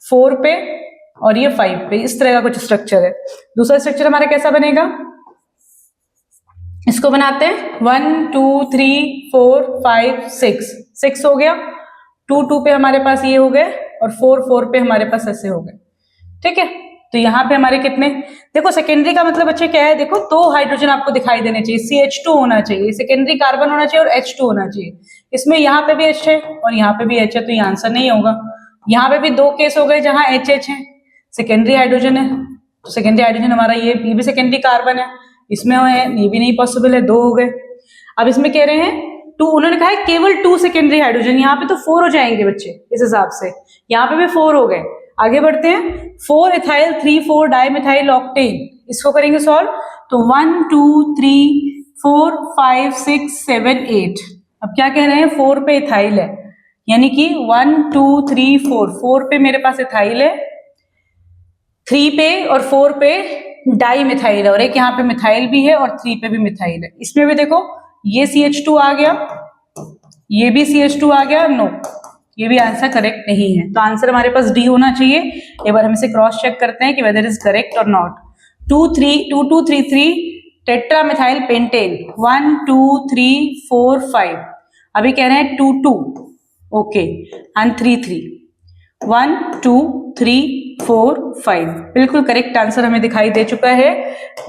S1: 4 पे और ये 5 पे, इस तरह का कुछ स्ट्रक्चर है। दूसरा स्ट्रक्चर हमारा कैसा बनेगा, इसको बनाते हैं 1 2 3 4 5 6 हो गया, 2 2 पे हमारे पास ये हो गए और 4 4 पे हमारे पास ऐसे हो गए। ठीक है, तो यहाँ पे हमारे कितने, देखो सेकेंडरी का मतलब बच्चे क्या है, देखो 2 हाइड्रोजन आपको दिखाई देने चाहिए, CH2 होना चाहिए, सेकेंडरी कार्बन होना चाहिए और H2 होना चाहिए। इसमें यहाँ पे भी H है और यहाँ पे भी H है, तो ये आंसर नहीं होगा। यहाँ पे भी 2 केस हो गए जहां HH है, सेकेंडरी हाइड्रोजन है, तो सेकेंडरी हाइड्रोजन हमारा ये भी सेकेंडरी कार्बन है, इसमें है, ये भी नहीं पॉसिबल है, 2 हो गए। अब इसमें कह रहे हैं 2, उन्होंने कहा है केवल 2 सेकेंडरी हाइड्रोजन, यहाँ पे तो 4 हो जाएंगे बच्चे इस हिसाब से, यहाँ पे भी 4 हो गए। आगे बढ़ते हैं, 4 इथाइल 3 4 डाइमिथाइल ऑक्टेन, इसको करेंगे सॉल्व, तो 1 2 3 4 5 6 7 8। अब क्या कह रहे हैं, 4 पे इथाइल है, यानी कि 1 2 3 4 पे मेरे पास इथाइल है, 3 पे और 4 पे डाई मिथाइल है, और एक यहाँ पे मिथाइल भी है और 3 पे भी मिथाइल है। इसमें भी देखो ये CH2 आ गया, ये भी CH2 आ गया, नो, ये भी आंसर करेक्ट नहीं है, तो आंसर हमारे पास डी होना चाहिए। एक बार हम इसे क्रॉस चेक करते हैं कि वेदर इज करेक्ट और नॉट। 2 2 3 3 टेट्रा मिथाइल पेंटेन, 1 2 3 4 5, अभी कह रहे हैं 2 2, ओके, एंड 3 3, 1 2 3 4 5, बिल्कुल करेक्ट आंसर हमें दिखाई दे चुका है।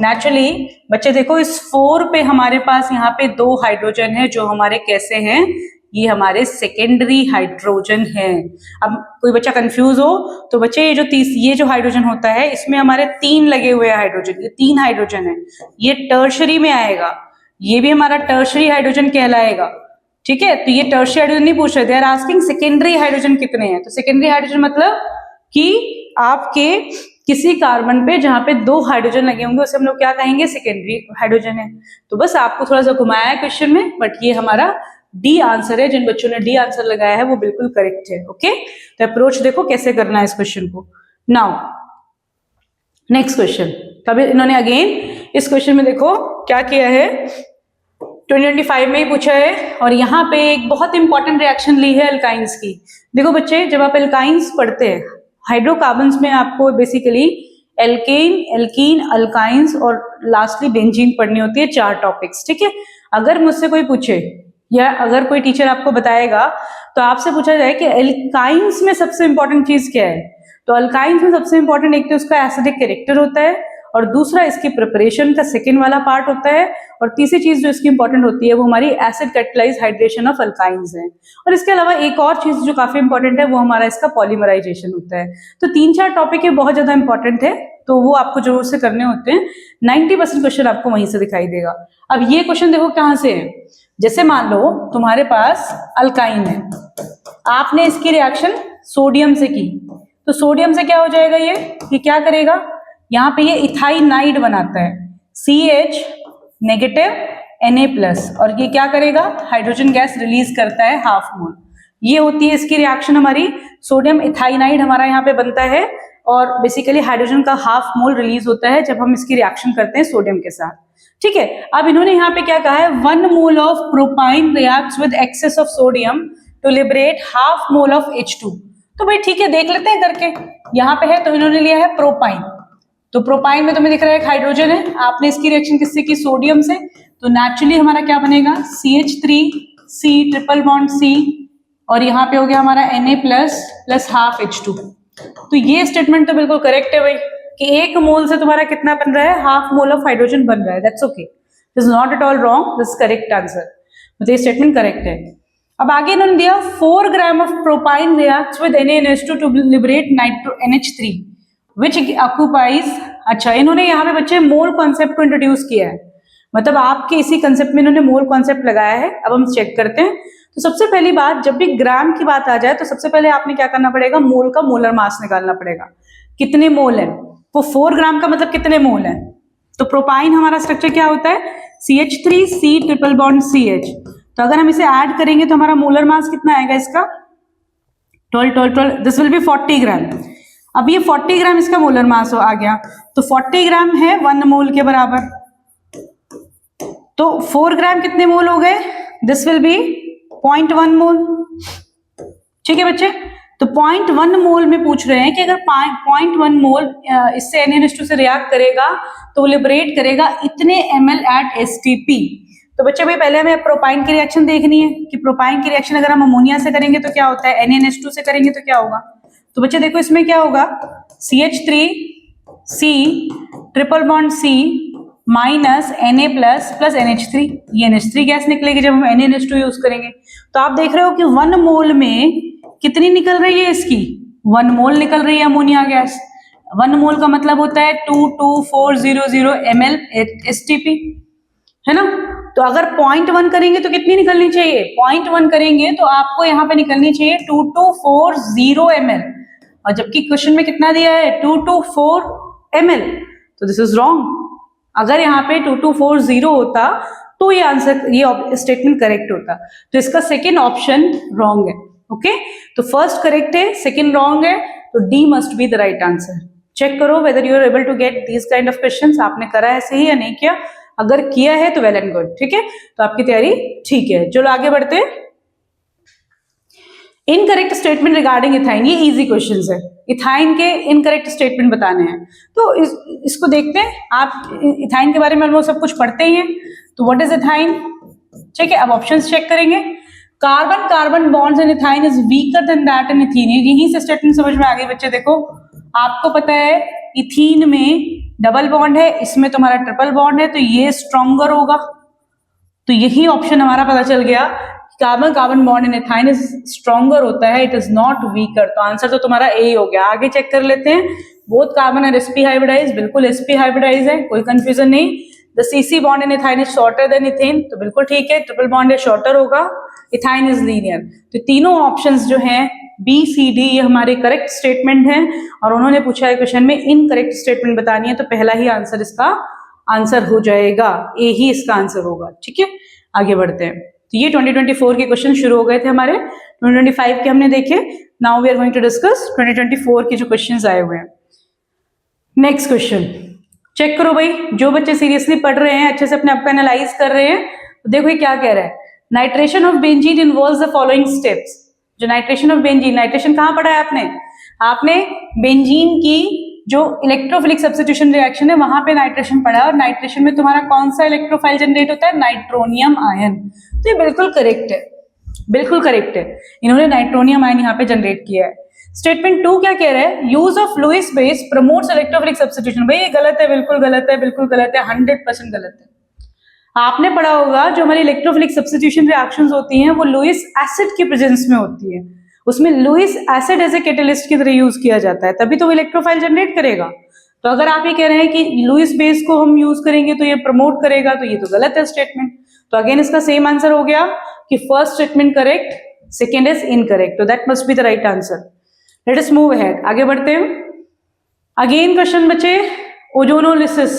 S1: नेचुरली बच्चे देखो इस 4 पे हमारे पास यहाँ पे 2 हाइड्रोजन है जो हमारे कैसे हैं, ये हमारे सेकेंडरी हाइड्रोजन है। अब कोई बच्चा कंफ्यूज हो तो बच्चे ये जो हाइड्रोजन होता है इसमें हमारे 3 लगे हुए हैं हाइड्रोजन, ये 3 हाइड्रोजन है, ये टर्शरी में आएगा, ये भी हमारा टर्शरी हाइड्रोजन कहलाएगा। ठीक है, तो ये टर्शरी हाइड्रोजन नहीं पूछ रहे, they are asking secondary hydrogen कितने हैं। तो सेकेंडरी हाइड्रोजन मतलब कि आपके किसी कार्बन पे जहां पे 2 हाइड्रोजन लगे होंगे उसे हम लोग क्या कहेंगे, सेकेंडरी हाइड्रोजन है। तो बस आपको थोड़ा सा घुमाया है क्वेश्चन में, बट ये हमारा डी आंसर है, जिन बच्चों ने डी आंसर लगाया है वो बिल्कुल करेक्ट है। ओके, तो अप्रोच देखो कैसे करना है इस क्वेश्चन को। नाउ नेक्स्ट क्वेश्चन, तब इन्होंने अगेन इस क्वेश्चन में देखो क्या किया है, 2025 में ही पूछा है, और यहाँ पे एक बहुत इंपॉर्टेंट रिएक्शन ली है अल्काइंस की। देखो बच्चे जब आप अल्काइंस पढ़ते हैं, हाइड्रोकार्बन्स में आपको बेसिकली एल्केन, एल्कीन, अल्काइंस और लास्टली बेंजीन पढ़नी होती है, 4 टॉपिक्स। ठीक है, अगर मुझसे कोई पूछे या अगर कोई टीचर आपको बताएगा तो आपसे पूछा जाए कि अल्काइंस में सबसे इंपॉर्टेंट चीज क्या है, तो अल्काइंस में सबसे इंपॉर्टेंट एक तो उसका एसिडिक कैरेक्टर होता है, और दूसरा इसकी प्रिपरेशन का सेकेंड वाला पार्ट होता है, और तीसरी चीज जो इसकी इंपॉर्टेंट होती है वो हमारी acid catalyse hydration of alkynes है। और इसके अलावा एक और चीज जो काफी इंपॉर्टेंट है वो हमारा इसका पॉलीमराइजेशन होता है। तो 3-4 टॉपिक है बहुत ज्यादा इंपॉर्टेंट है, तो वो आपको जरूर से करने होते हैं। 90% क्वेश्चन आपको वहीं से दिखाई देगा। अब ये क्वेश्चन देखो कहाँ से है, जैसे मान लो तुम्हारे पास अल्काइन है, आपने इसकी रिएक्शन सोडियम से की, तो सोडियम से क्या हो जाएगा, ये क्या करेगा, यहाँ पे ये इथाइनाइड बनाता है, CH नेगेटिव Na+, और ये क्या करेगा, हाइड्रोजन गैस रिलीज करता है 1/2 मोल। ये होती है इसकी रिएक्शन हमारी, सोडियम इथाइनाइड हमारा यहाँ पे बनता है, और बेसिकली हाइड्रोजन का 1/2 मोल रिलीज होता है जब हम इसकी रिएक्शन करते हैं सोडियम के साथ। ठीक है, अब इन्होंने यहाँ पे क्या कहा है, 1 mole of propyne reacts with excess of sodium to liberate 1/2 mole of H2। तो भाई ठीक है, देख लेते हैं करके। यहाँ पे है तो इन्होंने लिया है प्रोपाइन, तो प्रोपाइन में तुम्हें दिख रहा है एक हाइड्रोजन है, आपने इसकी रिएक्शन किससे की, सोडियम से, तो नेचुरली हमारा क्या बनेगा, CH3C ट्रिपल बॉन्ड C, और यहाँ पे हो गया हमारा Na+ प्लस 1/2 H2। तो ये स्टेटमेंट तो बिल्कुल करेक्ट है भाई, कि 1 मोल से तुम्हारा कितना बन रहा है, 1/2 मोल ऑफ हाइड्रोजन बन रहा है। That's okay, this is not at all wrong, this correct answer, तो ये स्टेटमेंट करेक्ट है। अब आगे इन्होंने दिया 4 gram of propyne reacts with NaNH2 to liberate NH3 which occupies. अच्छा, इन्होंने यहाँ पे बच्चे मोल कॉन्सेप्ट को इंट्रोड्यूस किया है, मतलब आपके इसी कंसेप्ट में इन्होंने मोल कॉन्सेप्ट लगाया है। अब हम चेक करते हैं। तो सबसे पहली बात, जब भी ग्राम की बात आ जाए तो सबसे पहले आपने क्या करना पड़ेगा, मोल का मोलर मास निकालना पड़ेगा, कितने मोल है, वो 4 ग्राम का मतलब कितने मोल है। तो प्रोपाइन हमारा स्ट्रक्चर क्या होता है, CH3C ट्रिपल बॉन्ड CH, तो अगर हम इसे ऐड करेंगे तो हमारा मोलर मास कितना आएगा इसका, 12, दिस विल बी 40 ग्राम। अब ये 40 ग्राम इसका मोलर मास आ गया, तो 40 ग्राम है 1 मोल के बराबर, तो 4 ग्राम कितने मोल हो गए, दिस विल बी 0.1 मोल। ठीक है बच्चे, तो 0.1 मोल में पूछ रहे हैं कि अगर 0.1 मोल इससे NaNH2 से रिएक्ट करेगा तो वो लिबरेट करेगा इतने ml एट STP। तो बच्चे भाई पहले हमें प्रोपाइन की रिएक्शन देखनी है कि प्रोपाइन की रिएक्शन अगर हम अमोनिया से करेंगे तो क्या होता है, NaNH2 से करेंगे तो क्या होगा। तो बच्चे देखो इसमें क्या होगा, CH3C triple bond C minus Na plus NH3, ये NH3 गैस निकलेगी जब हम NaNH2 यूज करेंगे। तो आप देख रहे हो कि 1 मोल में कितनी निकल रही है इसकी, 1 मोल निकल रही है अमोनिया गैस। 1 मोल का मतलब होता है 22400 ml STP, है ना। तो अगर 0.1 करेंगे तो कितनी निकलनी चाहिए, 0.1 करेंगे तो आपको यहाँ पे निकलनी चाहिए 2240 ml, और जबकि क्वेश्चन में कितना दिया है 224 ml, तो दिस इज रॉन्ग। अगर यहाँ पे 2240 होता तो ये आंसर, ये स्टेटमेंट करेक्ट होता, तो इसका सेकेंड ऑप्शन रॉन्ग है। ओके, तो फर्स्ट करेक्ट है, सेकेंड रॉन्ग है, तो D must be the right answer. Check करो whether you are able to get these kind of questions, आपने करा है सही या नहीं किया, अगर किया है तो वेल एंड गुड। ठीक है, तो आपकी तैयारी ठीक है। चलो आगे बढ़ते हैं। इनकरेक्ट स्टेटमेंट रिगार्डिंग इथाइन, ये इजी क्वेश्चंस है, इथाइन के इनकरेक्ट स्टेटमेंट बताने हैं, तो इसको देखते हैं। आप इथाइन के बारे में वो सब कुछ पढ़ते ही हैं, तो व्हाट इज इथाइन। ठीक है, अब ऑप्शंस चेक करेंगे। Carbon carbon bonds in ethyne is weaker then that in ethene, यहीं से स्टेटमेंट समझ में आ गई बच्चे। देखो आपको पता है इथीन में डबल बॉन्ड है, इसमें तुम्हारा ट्रिपल बॉन्ड है, तो ये स्ट्रॉन्गर होगा, तो यही ऑप्शन हमारा पता चल गया, carbon carbon bond in ethyne is stronger होता है, इट इज नॉट वीकर, तो आंसर तो तुम्हारा ए हो गया। आगे चेक कर लेते हैं, बोथ कार्बन और sp हाइब्रिडाइज, बिल्कुल sp हाइब्रिडाइज है, कोई कंफ्यूजन नहीं। The CC bond in ethyne is shorter than ethane, तो बिल्कुल ठीक है, ट्रिपल बॉन्ड है शॉर्टर होगा, इथाइन इज लीनियर। तो तीनों ऑप्शंस जो हैं बी सी डी ये हमारे करेक्ट स्टेटमेंट हैं, और उन्होंने पूछा है क्वेश्चन में इनकरेक्ट स्टेटमेंट बतानी है, तो पहला ही आंसर इसका आंसर हो जाएगा, ए ही इसका आंसर होगा। ठीक है, आगे बढ़ते हैं। तो ये 2024 के क्वेश्चन शुरू हो गए थे हमारे, 2025 के हमने देखे, now we are going to discuss 2024 के जो क्वेश्चंस आए हुए हैं। नेक्स्ट क्वेश्चन चेक करो भाई, जो बच्चे सीरियसली पढ़ रहे हैं, अच्छे से अपने आप को एनालाइज कर रहे हैं, तो देखो ये क्या कह रहा है। Nitration of benzene involves the following steps. जो नाइट्रेशन ऑफ बेंजीन, नाइट्रेशन कहाँ पढ़ा है आपने बेंजीन की जो इलेक्ट्रोफिलिक सब्स्टिट्यूशन रिएक्शन है वहां पे नाइट्रेशन पढ़ा है, और नाइट्रेशन में तुम्हारा कौन सा इलेक्ट्रोफाइल जनरेट होता है, नाइट्रोनियम आयन। तो ये बिल्कुल करेक्ट है, बिल्कुल करेक्ट है, इन्होंने नाइट्रोनियम आयन यहाँ पे जनरेट किया है। स्टेटमेंट 2 क्या कह रहा है, use of Lewis base promotes electrophilic substitution. भाई ये गलत है, बिल्कुल गलत है, बिल्कुल गलत है, 100% गलत है। आपने पढ़ा होगा जो हमारी इलेक्ट्रोफिलिक सब्स्टिट्यूशन रिएक्शंस होती हैं वो लुईस एसिड की प्रेजेंस में होती है, उसमें Lewis acid as a catalyst की तरह यूज किया जाता है, तभी तो वो इलेक्ट्रोफाइल जनरेट करेगा। तो अगर आप ये कह रहे हैं कि लुईस बेस को हम यूज करेंगे तो ये प्रमोट करेगा, तो ये तो गलत है स्टेटमेंट। तो अगेन इसका सेम आंसर हो गया कि first statement correct, second is incorrect, तो that must be the right answer. Let us move ahead, आगे बढ़ते हैं। अगेन क्वेश्चन बचे ओजोनोलिसिस,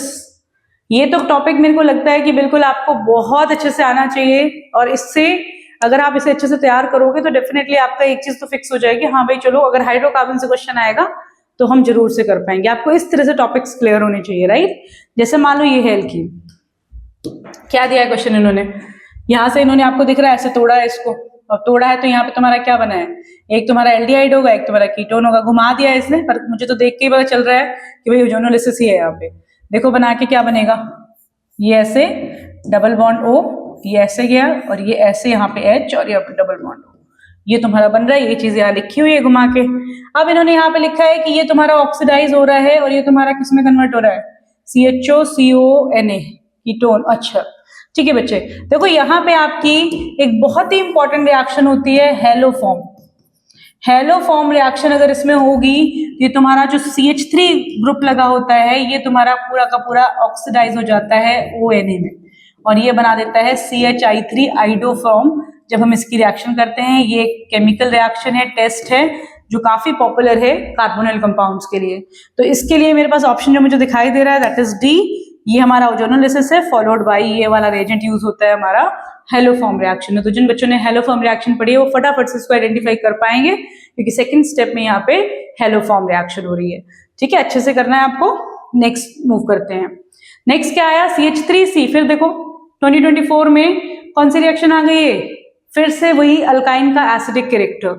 S1: ये तो टॉपिक मेरे को लगता है कि बिल्कुल आपको बहुत अच्छे से आना चाहिए, और इससे अगर आप इसे अच्छे से तैयार करोगे तो डेफिनेटली आपका एक चीज तो फिक्स हो जाएगी, हाँ भाई चलो अगर हाइड्रोकार्बन से क्वेश्चन आएगा तो हम जरूर से कर पाएंगे। आपको इस तरह से टॉपिक्स क्लियर होने चाहिए, राइट। जैसे मान लो ये है एल्कीन, क्या दिया है क्वेश्चन इन्होंने, यहाँ से इन्होंने आपको दिख रहा है ऐसे तोड़ा है इसको, और तोड़ा है तो यहाँ पे तुम्हारा क्या बना है, एक तुम्हारा एल्डिहाइड होगा, एक तुम्हारा कीटोन होगा। घुमा दिया है इसने, पर मुझे तो देख के ही पता चल रहा है कि भाई ओजोनोलिसिस ही है यहाँ पे। देखो बना के क्या बनेगा, ये ऐसे डबल बॉन्ड O, ये ऐसे गया, और ये ऐसे यहाँ पे H, और यहाँ पे डबल बॉन्ड O, ये तुम्हारा बन रहा है। ये चीज यहाँ लिखी हुई है घुमा के। अब इन्होंने यहाँ पे लिखा है कि ये तुम्हारा ऑक्सीडाइज हो रहा है, और ये तुम्हारा किसमें कन्वर्ट हो रहा है, CHOCONA कीटोन। अच्छा ठीक है बच्चे, देखो यहाँ पे आपकी एक बहुत ही इंपॉर्टेंट रिएक्शन होती है hello form. Hello form reaction अगर इसमें होगी, ये तुम्हारा जो CH3 ग्रुप लगा होता है ये तुम्हारा पूरा का पूरा ऑक्सीडाइज हो जाता है ONA में, और ये बना देता है CHI3 आइडो फॉर्म। जब हम इसकी रिएक्शन करते हैं, ये केमिकल रिएक्शन है, टेस्ट है जो काफी पॉपुलर है कार्बोनिल कंपाउंड्स के लिए। तो इसके लिए मेरे पास ऑप्शन जो मुझे दिखाई दे रहा है दैट इज डी, ये हमारा ओजोनोलिसिस है, फॉलोड बाय ये वाला रिएजेंट यूज होता है हमारा हेलो फॉर्म रिएक्शन में। तो जिन बच्चों ने हेलो फॉर्म रिएक्शन पढ़ी है वो फटाफट से इसको आइडेंटिफाई कर पाएंगे क्योंकि सेकंड स्टेप में यहाँ पे हेलो फॉर्म रिएक्शन हो रही है। ठीक है, अच्छे से करना है आपको। नेक्स्ट मूव करते हैं। नेक्स्ट क्या आया, CH3C। फिर देखो 2024 में कौन सी रिएक्शन आ गई है, फिर से वही अल्काइन का एसिडिक कैरेक्टर,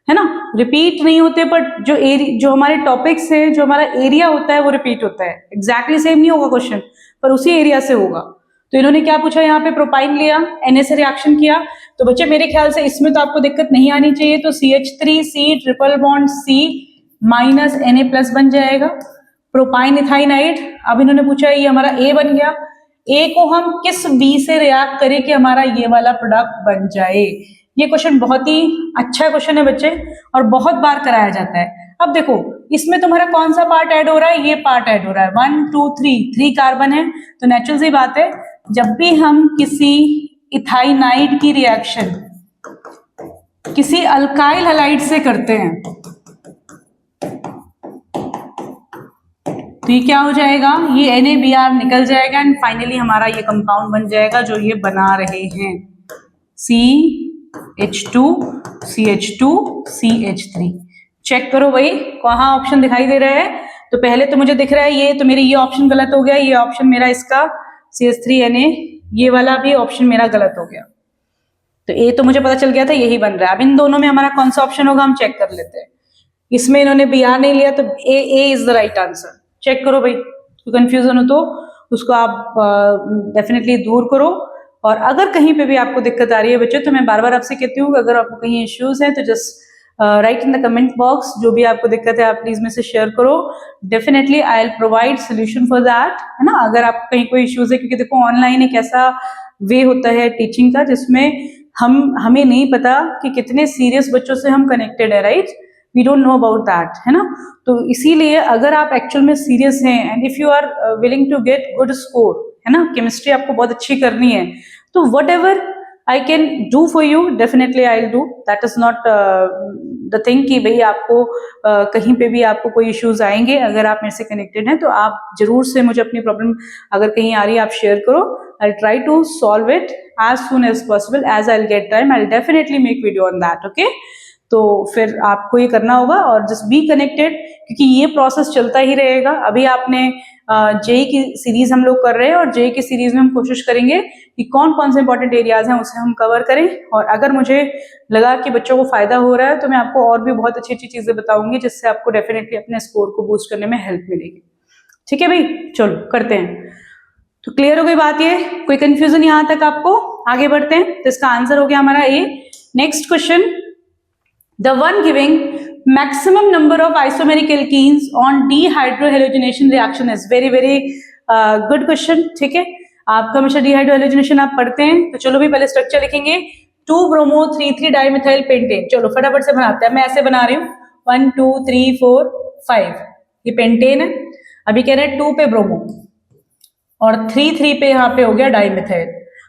S1: है ना। रिपीट नहीं होते, बट जो हमारे टॉपिक्स है, जो हमारा एरिया होता है वो रिपीट होता है। एग्जैक्टली सेम नहीं होगा क्वेश्चन, पर उसी एरिया से होगा। तो इन्होंने क्या पूछा, यहाँ पे प्रोपाइन लिया, Na से रिएक्शन किया। तो बच्चे मेरे ख्याल से इसमें तो आपको दिक्कत नहीं आनी चाहिए। तो CH3C triple bond C minus Na+ बन जाएगा, प्रोपाइन इथाइनाइड। अब इन्होंने पूछा ये हमारा A बन गया, A को हम किस B से रिएक्ट करें कि हमारा ये वाला प्रोडक्ट बन जाए। ये क्वेश्चन बहुत ही अच्छा क्वेश्चन है बच्चे, और बहुत बार कराया जाता है। अब देखो इसमें तुम्हारा कौन सा पार्ट ऐड हो रहा है, ये पार्ट ऐड हो रहा है। 1 2 3 कार्बन है, तो नेचुरल सी बात है, जब भी हम किसी इथाइनाइड की रिएक्शन किसी अल्काइल हैलाइड से करते हैं तो ये क्या हो जाएगा, ये NaBr निकल जाएगा एंड फाइनली हमारा ये कंपाउंड बन जाएगा जो ये बना रहे हैं, CH2 CH2 CH3। चेक करो भाई कहाँ ऑप्शन दिखाई दे रहा है। तो पहले तो मुझे दिख रहा है ये, तो मेरे ये ऑप्शन गलत हो गया, ये ऑप्शन मेरा इसका CH3Na, ये वाला भी ऑप्शन मेरा गलत हो गया। तो ए तो मुझे पता चल गया था यही बन रहा है। अब इन दोनों में हमारा कौन सा ऑप्शन होगा हम चेक कर लेते हैं। इसमें इन्होंने Br नहीं लिया, तो A is the right answer. Check करो भाई, तो कंफ्यूजन हो तो उसको आप डेफिनेटली दूर करो। और अगर कहीं पे भी आपको दिक्कत आ रही है बच्चों, तो मैं बार बार आपसे कहती हूँ अगर आपको कहीं इश्यूज है तो just right in the comment box, जो भी आपको दिक्कत है आप प्लीज में से शेयर करो। Definitely I will provide solution for that, है ना। अगर आपको कहीं कोई इश्यूज है, क्योंकि देखो ऑनलाइन एक ऐसा वे होता है टीचिंग का जिसमें हमें नहीं पता कि कितने सीरियस बच्चों से हम कनेक्टेड है, right. We don't know about that, है ना। तो इसीलिए अगर आप एक्चुअल में सीरियस हैं and if you are willing to get good score, है ना, केमिस्ट्री आपको बहुत अच्छी करनी है, तो whatever I can do for you definitely I will do. That is not the thing कि भाई आपको कहीं पे भी आपको कोई इश्यूज आएंगे। अगर आप मेरे से कनेक्टेड हैं तो आप जरूर से मुझे अपनी प्रॉब्लम अगर कहीं आ रही है आप शेयर करो। I try to solve it as soon as possible, as I will get time I will definitely make video on that, okay. तो फिर आपको ये करना होगा और जस्ट बी कनेक्टेड, क्योंकि ये प्रोसेस चलता ही रहेगा। अभी आपने जेई की सीरीज हम लोग कर रहे हैं और जेई की सीरीज में हम कोशिश करेंगे कि कौन कौन से इंपॉर्टेंट एरियाज हैं उसे हम कवर करें। और अगर मुझे लगा कि बच्चों को फायदा हो रहा है तो मैं आपको और भी बहुत अच्छी अच्छी चीजें बताऊंगी जिससे आपको डेफिनेटली अपने स्कोर को बूस्ट करने में हेल्प मिलेगी। ठीक है भाई, चलो करते हैं। तो क्लियर हो गई बात, ये कोई कंफ्यूजन यहां तक आपको? आगे बढ़ते हैं। तो इसका आंसर हो गया हमारा A. Next question, the one giving maximum number of isomeric alkenes on dehydrohalogenation reaction is very good question। ठीक है, आपका हमेशा dehydrohalogenation आप पढ़ते हैं, तो चलो भी पहले स्ट्रक्चर लिखेंगे। 2-bromo 3,3 dimethyl pentane। चलो फटाफट से बनाते हैं, मैं ऐसे बना रही हूँ 1 2 3 4 5, ये पेंटेन है। अभी कह रहे हैं 2 पे ब्रोमो और 3 पे यहाँ पे हो गया डाइमिथाइल।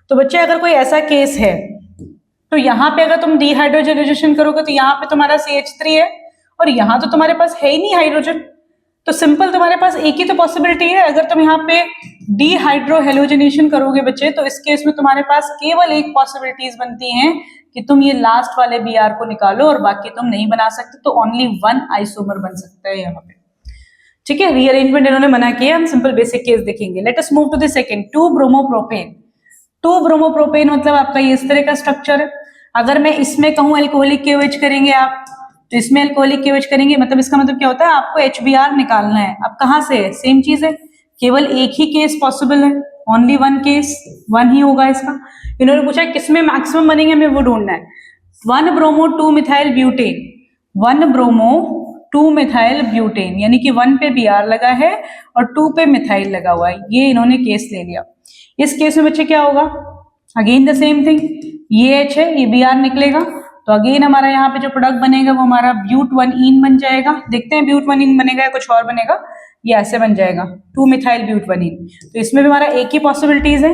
S1: तो बच्चे अगर कोई ऐसा केस है तो यहाँ पे अगर तुम डिहाइड्रोजनेशन करोगे तो यहाँ पे तुम्हारा CH3 है और यहाँ तो तुम्हारे पास है ही नहीं हाइड्रोजन, तो सिंपल तुम्हारे पास एक ही तो पॉसिबिलिटी है। अगर तुम यहाँ पे डिहाइड्रोहेलोजनेशन करोगे बच्चे, तो इस केस में तुम्हारे पास केवल एक पॉसिबिलिटीज बनती हैं कि तुम ये लास्ट वाले Br को निकालो और बाकी तुम नहीं बना सकते। तो ओनली 1 आइसोमर बन सकता है यहाँ पे। ठीक है, रीअरेंजमेंट इन्होंने मना किया, हम सिंपल बेसिक केस देखेंगे। Let us move to the second, 2-bromopropane। 2-bromopropane मतलब आपका ये इस तरह का स्ट्रक्चर है। अगर मैं इसमें कहूँ अल्कोहलिक KOH करेंगे आप, तो इसमें अल्कोहलिक KOH करेंगे, मतलब इसका मतलब क्या होता है, आपको HBr निकालना है। अब कहाँ से है, सेम चीज है, केवल एक ही केस पॉसिबल है, ओनली 1 केस, 1 ही होगा इसका। इन्होंने पूछा किसमें मैक्सिमम बनेंगे, हमें वो ढूंढना है। 1-bromo 2-methyl butane, 1-bromo 2-methyl butane, यानी कि 1 पे Br लगा है और 2 पे मिथाइल लगा हुआ है। ये इन्होंने केस ले लिया। इस केस में बच्चे क्या होगा, अगेन द सेम थिंग, ये H है, ये Br निकलेगा, तो अगेन हमारा यहाँ पे जो प्रोडक्ट बनेगा वो हमारा ब्यूट-1-ene बन जाएगा। देखते हैं ब्यूट-1-ene बनेगा या कुछ और बनेगा। ये ऐसे बन जाएगा 2-methyl ब्यूट-1-ene। तो इसमें भी हमारा एक ही पॉसिबिलिटीज है।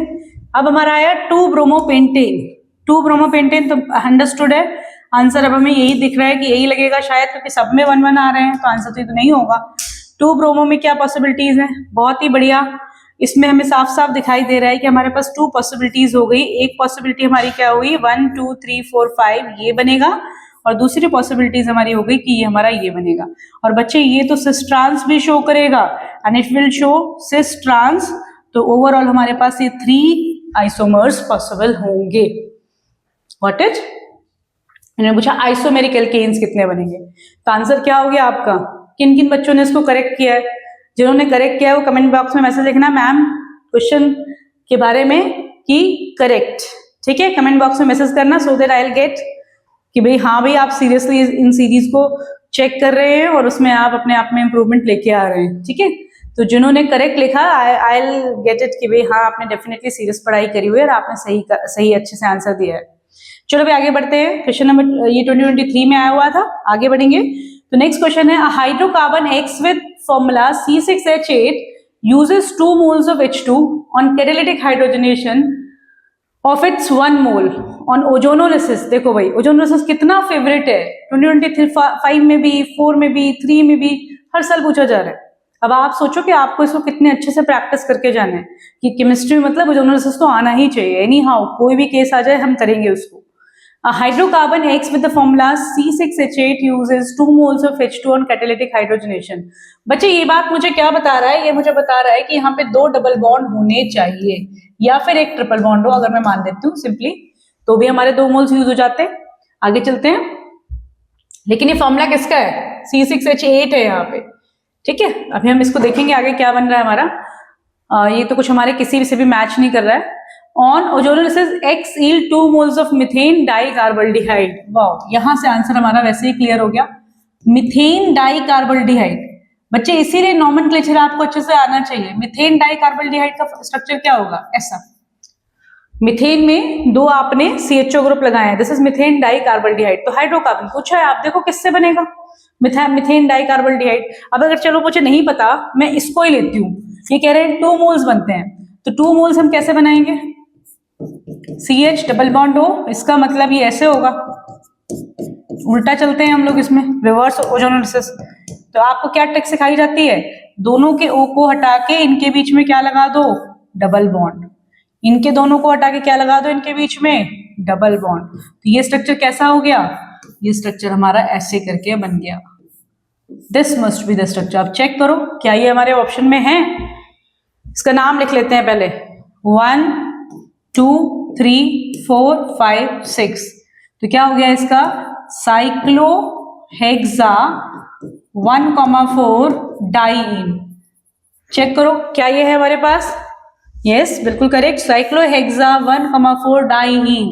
S1: अब हमारा आया 2-bromopentane। 2-bromopentane तो अंडरस्टूड है आंसर। अब हमें यही दिख रहा है कि यही लगेगा शायद, क्योंकि सब में 1-1 आ रहे हैं, तो आंसर तो ये तो नहीं होगा। 2-bromo में क्या पॉसिबिलिटीज है, बहुत ही बढ़िया। इसमें हमें साफ साफ दिखाई दे रहा है कि हमारे पास 2 पॉसिबिलिटीज हो गई। एक पॉसिबिलिटी हमारी क्या हुई, 1 2 3 4 5 ये बनेगा, और दूसरी पॉसिबिलिटीज हमारी हो गई कि ये हमारा ये बनेगा। और बच्चे ये तो सिस ट्रांस भी शो करेगा and it will show cis trans. तो ओवरऑल हमारे पास ये 3 आइसोमर्स पॉसिबल होंगे। व्हाट इज, इन्होंने पूछा आइसोमेरिक एल्केन्स कितने बनेंगे, तो आंसर क्या हो गया आपका? किन किन बच्चों ने इसको करेक्ट किया है? जिन्होंने करेक्ट किया है वो कमेंट बॉक्स में मैसेज लिखना मैम क्वेश्चन के बारे में कि करेक्ट, ठीक है? कमेंट बॉक्स में मैसेज करना so that I will gate कि भाई हाँ भाई आप सीरियसली इन सीरीज को चेक कर रहे हैं और उसमें आप अपने आप में इंप्रूवमेंट लेके आ रहे हैं, ठीक है? तो जिन्होंने करेक्ट लिखा आई विल गेट इट कि भाई हाँ आपने डेफिनेटली सीरियस पढ़ाई करी हुई है और आपने सही अच्छे से आंसर दिया है। चलो भाई आगे बढ़ते हैं। क्वेश्चन नंबर ये 2023 में आया हुआ था, आगे बढ़ेंगे। तो नेक्स्ट क्वेश्चन है hydrocarbon X with formula C6H8 uses 2 moles of H2 on catalytic hydrogenation of its 1 mole on ozonolysis। देखो भाई ओजोनोलिसिस कितना फेवरेट है, 2025 में भी, 4 में भी, 3 में भी, हर साल पूछा जा रहा है। अब आप सोचो कि आपको इसको कितने अच्छे से प्रैक्टिस करके जाना है कि केमिस्ट्री में मतलब ओजोनोलिसिस तो आना ही चाहिए, एनी हाउ कोई भी केस आ जाए हम करेंगे उसको। Hydrocarbon X with the formula C6H8 uses 2 moles of H2 on catalytic hydrogenation। बच्चे ये बात मुझे क्या बता रहा है? ये मुझे बता रहा है कि यहाँ पे 2 डबल बॉन्ड होने चाहिए या फिर एक ट्रिपल बॉन्ड हो। अगर मैं मान लेती हूँ सिंपली तो भी हमारे 2 मोल्स यूज हो जाते हैं। आगे चलते हैं, लेकिन ये फॉर्मूला किसका है? C6H8 है यहाँ पे, ठीक है? अभी हम इसको देखेंगे आगे क्या बन रहा है हमारा। ये तो कुछ हमारे किसी से भी मैच नहीं कर रहा है। On ozonolysis X yield 2 moles of methane dicarbaldehyde. Wow, यहां से आंसर हमारा वैसे ही क्लियर हो गया, मिथेन डाइकार्बोल्डिहाइड। बच्चे इसीलिए नॉमेनक्लेचर आपको अच्छे से आना चाहिए। मिथेन डाइकार्बोल्डिहाइड का स्ट्रक्चर क्या होगा? ऐसा, मिथेन में 2 आपने CHO ग्रुप लगाए हैं, दिस इज मिथेन डाइकार्बोल्डिहाइड। तो हाइड्रोकार्बन पूछा है, आप देखो किससे बनेगा? मिथेन डाइकार्बोल्डिहाइड। अब अगर चलो मुझे नहीं पता, मैं इसको ही लेती हूँ, ये कह रहे हैं 2 मोल्स बनते हैं, तो 2 मोल्स हम कैसे बनाएंगे? CH डबल बॉन्ड हो, इसका मतलब ये ऐसे होगा, उल्टा चलते हैं हम लोग इसमें, रिवर्स ओजोनोलिसिस। तो आपको क्या ट्रिक सिखाई जाती है? दोनों के O को हटा के इनके बीच में क्या लगा दो? Double bond. इनके दोनों को हटा के क्या लगा दो? इनके बीच में डबल बॉन्ड। तो ये स्ट्रक्चर कैसा हो गया? ये स्ट्रक्चर हमारा ऐसे करके बन गया। This must be the structure. आप चेक करो क्या ये हमारे ऑप्शन में है? इसका नाम लिख लेते हैं पहले, 1 2 3 4 5 6। तो क्या हो गया इसका? साइक्लोहेक्सा 1,4 डाइईन। चेक करो क्या ये है हमारे पास? यस, बिल्कुल करेक्ट, साइक्लोहेक्सा 1,4 डाइईन।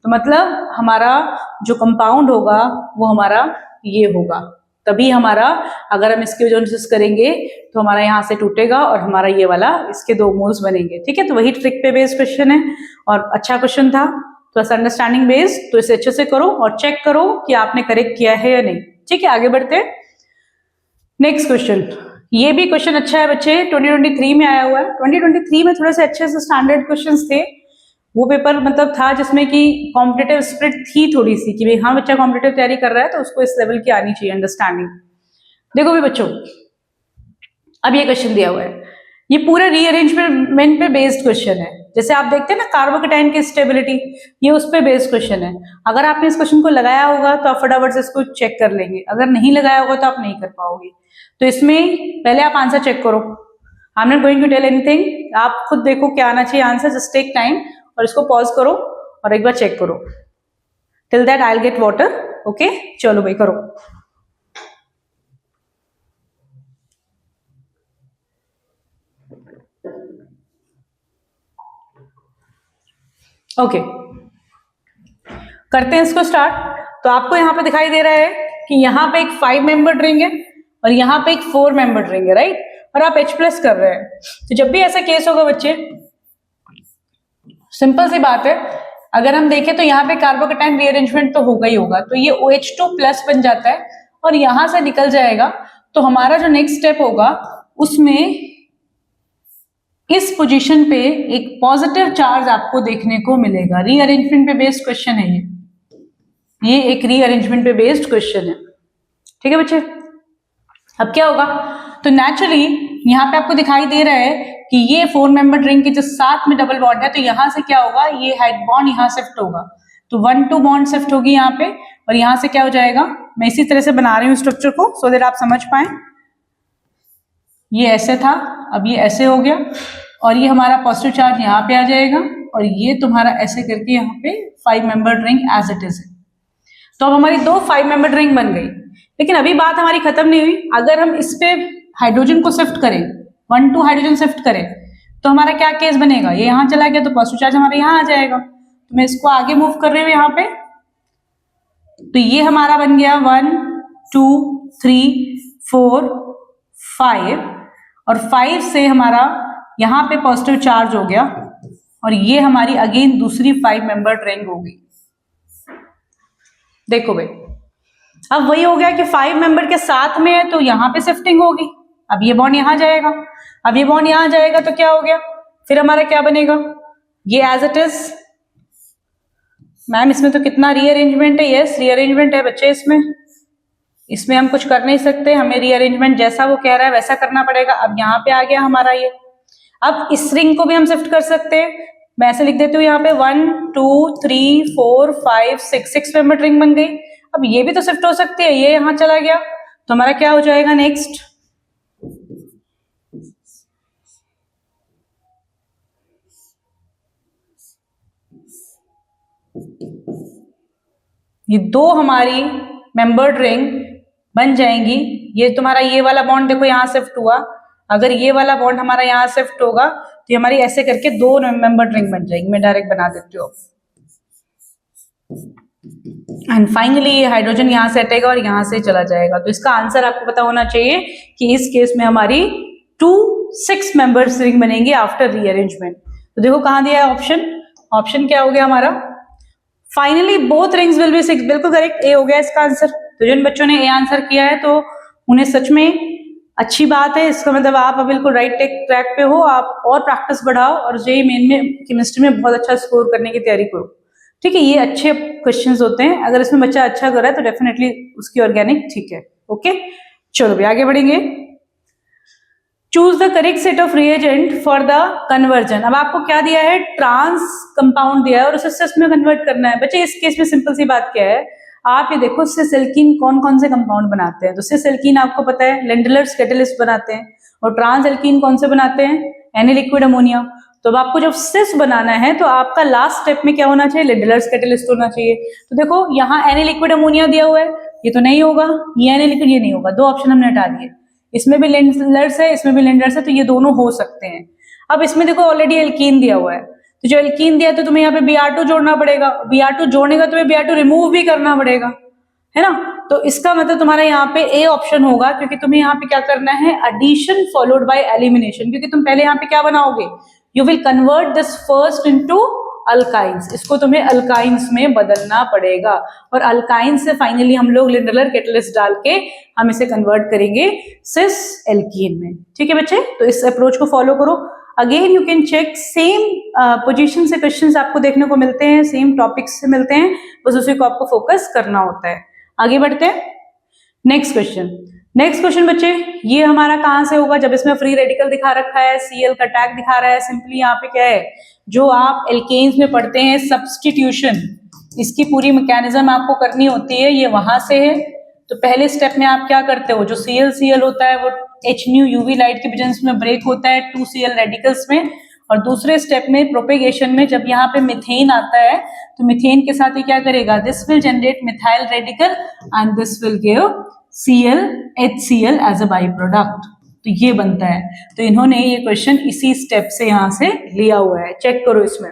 S1: तो मतलब हमारा जो कंपाउंड होगा वो हमारा ये होगा, तभी हमारा अगर हम इसकी ओजोनोलिसिस करेंगे तो हमारा यहाँ से टूटेगा और हमारा ये वाला इसके 2 मोल्स बनेंगे, ठीक है? तो वही ट्रिक पे बेस्ड क्वेश्चन है और अच्छा क्वेश्चन था, तो ऐसा अंडरस्टैंडिंग बेस्ड, तो इसे अच्छे से करो और चेक करो कि आपने करेक्ट किया है या नहीं, ठीक है? आगे बढ़ते हैं। नेक्स्ट क्वेश्चन, ये भी क्वेश्चन अच्छा है बच्चे, 2023 में आया हुआ है। 2023 में थोड़े से अच्छे से स्टैंडर्ड क्वेश्चंस थे। वो पेपर मतलब था जिसमें कि कॉम्पिटिटिव स्पिरिट थी थोड़ी सी कि भाई हाँ बच्चा कॉम्पिटिटिव तैयारी कर रहा है तो उसको इस लेवल की आनी चाहिए अंडरस्टैंडिंग। देखो भी बच्चों, अब ये क्वेश्चन दिया हुआ है, ये पूरा रीअरेंजमेंट पे बेस्ड क्वेश्चन है। जैसे आप देखते हैं ना कार्बोकेटाइन की स्टेबिलिटी, ये उस पे बेस्ड क्वेश्चन है। अगर आपने इस क्वेश्चन को लगाया होगा तो आप फटाफट से इसको चेक कर लेंगे, अगर नहीं लगाया होगा तो आप नहीं कर पाओगे। तो इसमें पहले आप आंसर चेक करो, I am not going to tell anything, आप खुद देखो क्या आना चाहिए आंसर, जस्ट टेक टाइम और इसको पॉज करो और एक बार चेक करो। Till that I will get water, okay? चलो भाई करो। ओके, करते हैं इसको स्टार्ट। तो आपको यहाँ पे दिखाई दे रहा है कि यहाँ पे एक 5 मेंबर्ड रिंग है और यहाँ पे एक 4 मेंबर्ड रिंग है, राइट? और आप H+ कर रहे हैं। तो जब भी ऐसा केस होगा बच्चे, सिंपल सी बात है, अगर हम देखें तो यहाँ पे कार्बोकेटाइन रीअरेंजमेंट तो होगा ही होगा, तो ये OH2+ बन जाता है और यहां से निकल जाएगा। तो हमारा जो नेक्स्ट स्टेप होगा उसमें इस पोजीशन पे एक पॉजिटिव चार्ज आपको देखने को मिलेगा। रीअरेंजमेंट पे बेस्ड क्वेश्चन है ये एक रीअरेंजमेंट पे बेस्ड क्वेश्चन है, ठीक है बच्चे? अब क्या होगा, तो नेचुरली यहाँ पे आपको दिखाई दे रहा है कि ये 4 मेंबर्ड रिंग के जो साथ में डबल बॉन्ड है, तो यहां से क्या होगा, ये हाइड बॉन्ड यहां शिफ्ट होगा, तो 1-2 बॉन्ड शिफ्ट होगी यहाँ पे और यहां से क्या हो जाएगा, मैं इसी तरह से बना रही हूँ स्ट्रक्चर को सो दैट आप समझ पाए। ये ऐसे था, अब ये ऐसे हो गया, और ये हमारा पॉजिटिव चार्ज यहाँ पे आ जाएगा, और ये तुम्हारा ऐसे करके यहाँ पे 5 membered ring as it is है। तो अब हमारी 2 5 मेंबर्ड रिंग बन गई। लेकिन अभी बात हमारी खत्म नहीं हुई। अगर हम इस पे हाइड्रोजन को शिफ्ट करें, 1 2 हाइड्रोजन शिफ्ट करें, तो हमारा क्या केस बनेगा, ये यहाँ चला गया तो पॉजिटिव चार्ज हमारा यहाँ आ जाएगा। तो मैं इसको आगे मूव कर रही हूँ यहाँ पे, तो ये हमारा बन गया 1 2 3 4 5, और 5 से हमारा यहाँ पे पॉजिटिव चार्ज हो गया, और ये हमारी अगेन दूसरी 5 मेंबर्ड रिंग हो गई। देखो भाई, अब वही हो गया कि 5 मेंबर के साथ में है तो यहाँ पे शिफ्टिंग होगी। अब ये बॉन्ड यहाँ जाएगा, अब ये बॉन्ड यहाँ जाएगा तो क्या हो गया, फिर हमारा क्या बनेगा, ये एज इट इज। मैम इसमें तो कितना रीअरेंजमेंट है, यस रीअरेंजमेंट है बच्चे, इसमें हम कुछ कर नहीं सकते, हमें रीअरेंजमेंट जैसा वो कह रहा है वैसा करना पड़ेगा। अब यहाँ पे आ गया हमारा ये। अब इस रिंग को भी हम शिफ्ट कर सकते हैं, मैं ऐसे लिख देती हूँ यहाँ पे 1 2 3 4 5 6 मेंबर रिंग बन गई। अब ये भी तो शिफ्ट हो सकती है, ये यहाँ चला गया तो हमारा क्या हो जाएगा नेक्स्ट, ये 2 हमारी मेंबर्ड रिंग बन जाएंगी। ये तुम्हारा ये वाला बॉन्ड देखो यहाँ शिफ्ट हुआ, अगर ये वाला बॉन्ड हमारा यहाँ शिफ्ट होगा तो ये हमारी ऐसे करके 2 मेंबर्ड रिंग बन जाएगी। मैं डायरेक्ट बना देती हूँ। एंड फाइनली ये हाइड्रोजन यहाँ से हटेगा और यहाँ से चला जाएगा। तो इसका आंसर आपको पता होना चाहिए कि इस केस में हमारी 2 6 मेंबर्स रिंग बनेंगे आफ्टर रीअरेंजमेंट। तो देखो कहाँ दिया है ऑप्शन, ऑप्शन क्या हो गया हमारा, finally both rings will be 6। बिल्कुल करेक्ट, ए हो गया इसका आंसर। तो जिन बच्चों ने ए आंसर किया है तो उन्हें सच में अच्छी बात है, इसका मतलब आप बिल्कुल राइट ट्रैक पे हो। आप और प्रैक्टिस बढ़ाओ और जेईई मेन में केमिस्ट्री में बहुत अच्छा स्कोर करने की तैयारी करो। ठीक है, ये अच्छे क्वेश्चंस होते हैं, अगर इसमें बच्चा अच्छा कर रहा है तो डेफिनेटली उसकी ऑर्गेनिक ठीक है। ओके चलो भी आगे बढ़ेंगे। Choose the correct set of reagent for the conversion. अब आपको क्या दिया है, ट्रांस कंपाउंड दिया है और उसे सिस में कन्वर्ट करना है। बच्चे इस केस में सिंपल सी बात क्या है, आप ये देखो सिस एल्कीन कौन कौन से कंपाउंड बनाते हैं। तो सिस एल्कीन आपको पता है लेंडलर्स कैटलिस्ट बनाते हैं, और ट्रांस एल्कीन कौन से बनाते हैं, एनी लिक्विड अमोनिया। तो अब आपको जब सिस बनाना है तो आपका लास्ट स्टेप में क्या होना चाहिए, लेंडलर्स कैटलिस्ट होना चाहिए। तो देखो यहाँ एनी लिक्विड अमोनिया दिया हुआ है, ये तो नहीं होगा, ये एनी लिक्विड ये नहीं होगा, 2 ऑप्शन हमने हटा दिए। इसमें भी लेंडलर्स है, इसमें भी लेंडलर्स है, तो ये दोनों हो सकते हैं। अब इसमें देखो ऑलरेडी एल्कीन दिया हुआ है, तो जो एल्कीन दिया तो तुम्हें यहाँ पे Br2 जोड़ना पड़ेगा, Br2 जोड़ने का तुम्हें Br2 रिमूव भी करना पड़ेगा, है ना। तो इसका मतलब तुम्हारा यहाँ पे ए ऑप्शन होगा, क्योंकि तुम्हें यहाँ पे क्या करना है, एडिशन फॉलोड बाय एलिमिनेशन। क्योंकि तुम पहले यहाँ पे क्या बनाओगे, you will convert this first into alkynes, इसको तुम्हें अल्काइंस में बदलना पड़ेगा, और अल्काइंस से फाइनली हम लोग लिंडलर कैटलिस्ट डाल के हम इसे कन्वर्ट करेंगे सिस एल्कीन में। ठीक है बच्चे, तो इस अप्रोच को फॉलो करो। Again you can check, same position से क्वेश्चंस आपको देखने को मिलते हैं, सेम टॉपिक्स से मिलते हैं, बस उसी को आपको फोकस करना होता है। आगे बढ़ते हैं, नेक्स्ट क्वेश्चन। नेक्स्ट क्वेश्चन बच्चे, ये हमारा कहां से होगा, जब इसमें फ्री रेडिकल दिखा रखा है, Cl का टैग दिखा रहा है, सिंपली यहाँ पे क्या है, जो आप एल्केन्स में पढ़ते हैं सब्स्टिट्यूशन, इसकी पूरी मैकेनिज्म आपको करनी होती है, ये वहां से है। तो पहले स्टेप में आप क्या करते हो, जो Cl होता है वो Hν UV लाइट के प्रेजेंस में ब्रेक होता है 2Cl रेडिकल्स में, और दूसरे स्टेप में प्रोपेगेशन में जब यहाँ पे मिथेन आता है तो मिथेन के साथ ये क्या करेगा, this will generate methyl radical and this will give Cl HCl as a by product. तो ये बनता है। तो इन्होंने ये क्वेश्चन इसी स्टेप से यहाँ से लिया हुआ है, चेक करो इसमें।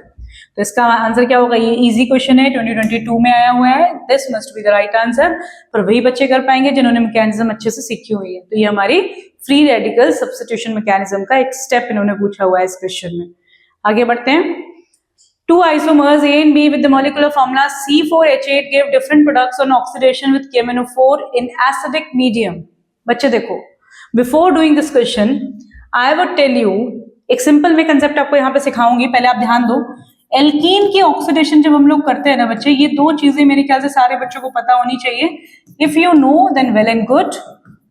S1: तो इसका आंसर क्या होगा, ये इजी क्वेश्चन है, 2022 में आया हुआ है, this must be the right answer. पर वही बच्चे कर पाएंगे जिन्होंने मैकेनिज्म अच्छे से सीखी हुई है। तो ये हमारी फ्री रेडिकल सब्स्टिट्यूशन मैकेनिज्म का एक स्टेप इन्होंने पूछा हुआ है इस क्वेश्चन में। आगे बढ़ते हैं। 2 isomers A and B with the molecular formula C4H8 give different products on oxidation with KMnO4 in acidic medium। बच्चे देखो, before doing this question I would tell you, एक सिंपल मैं कंसेप्ट आपको यहाँ पे सिखाऊंगी, पहले आप ध्यान दो। एल्कीन की ऑक्सीडेशन जब हम लोग करते हैं ना बच्चे, ये 2 चीजें मेरे ख्याल से सारे बच्चों को पता होनी चाहिए। If you know then well and good,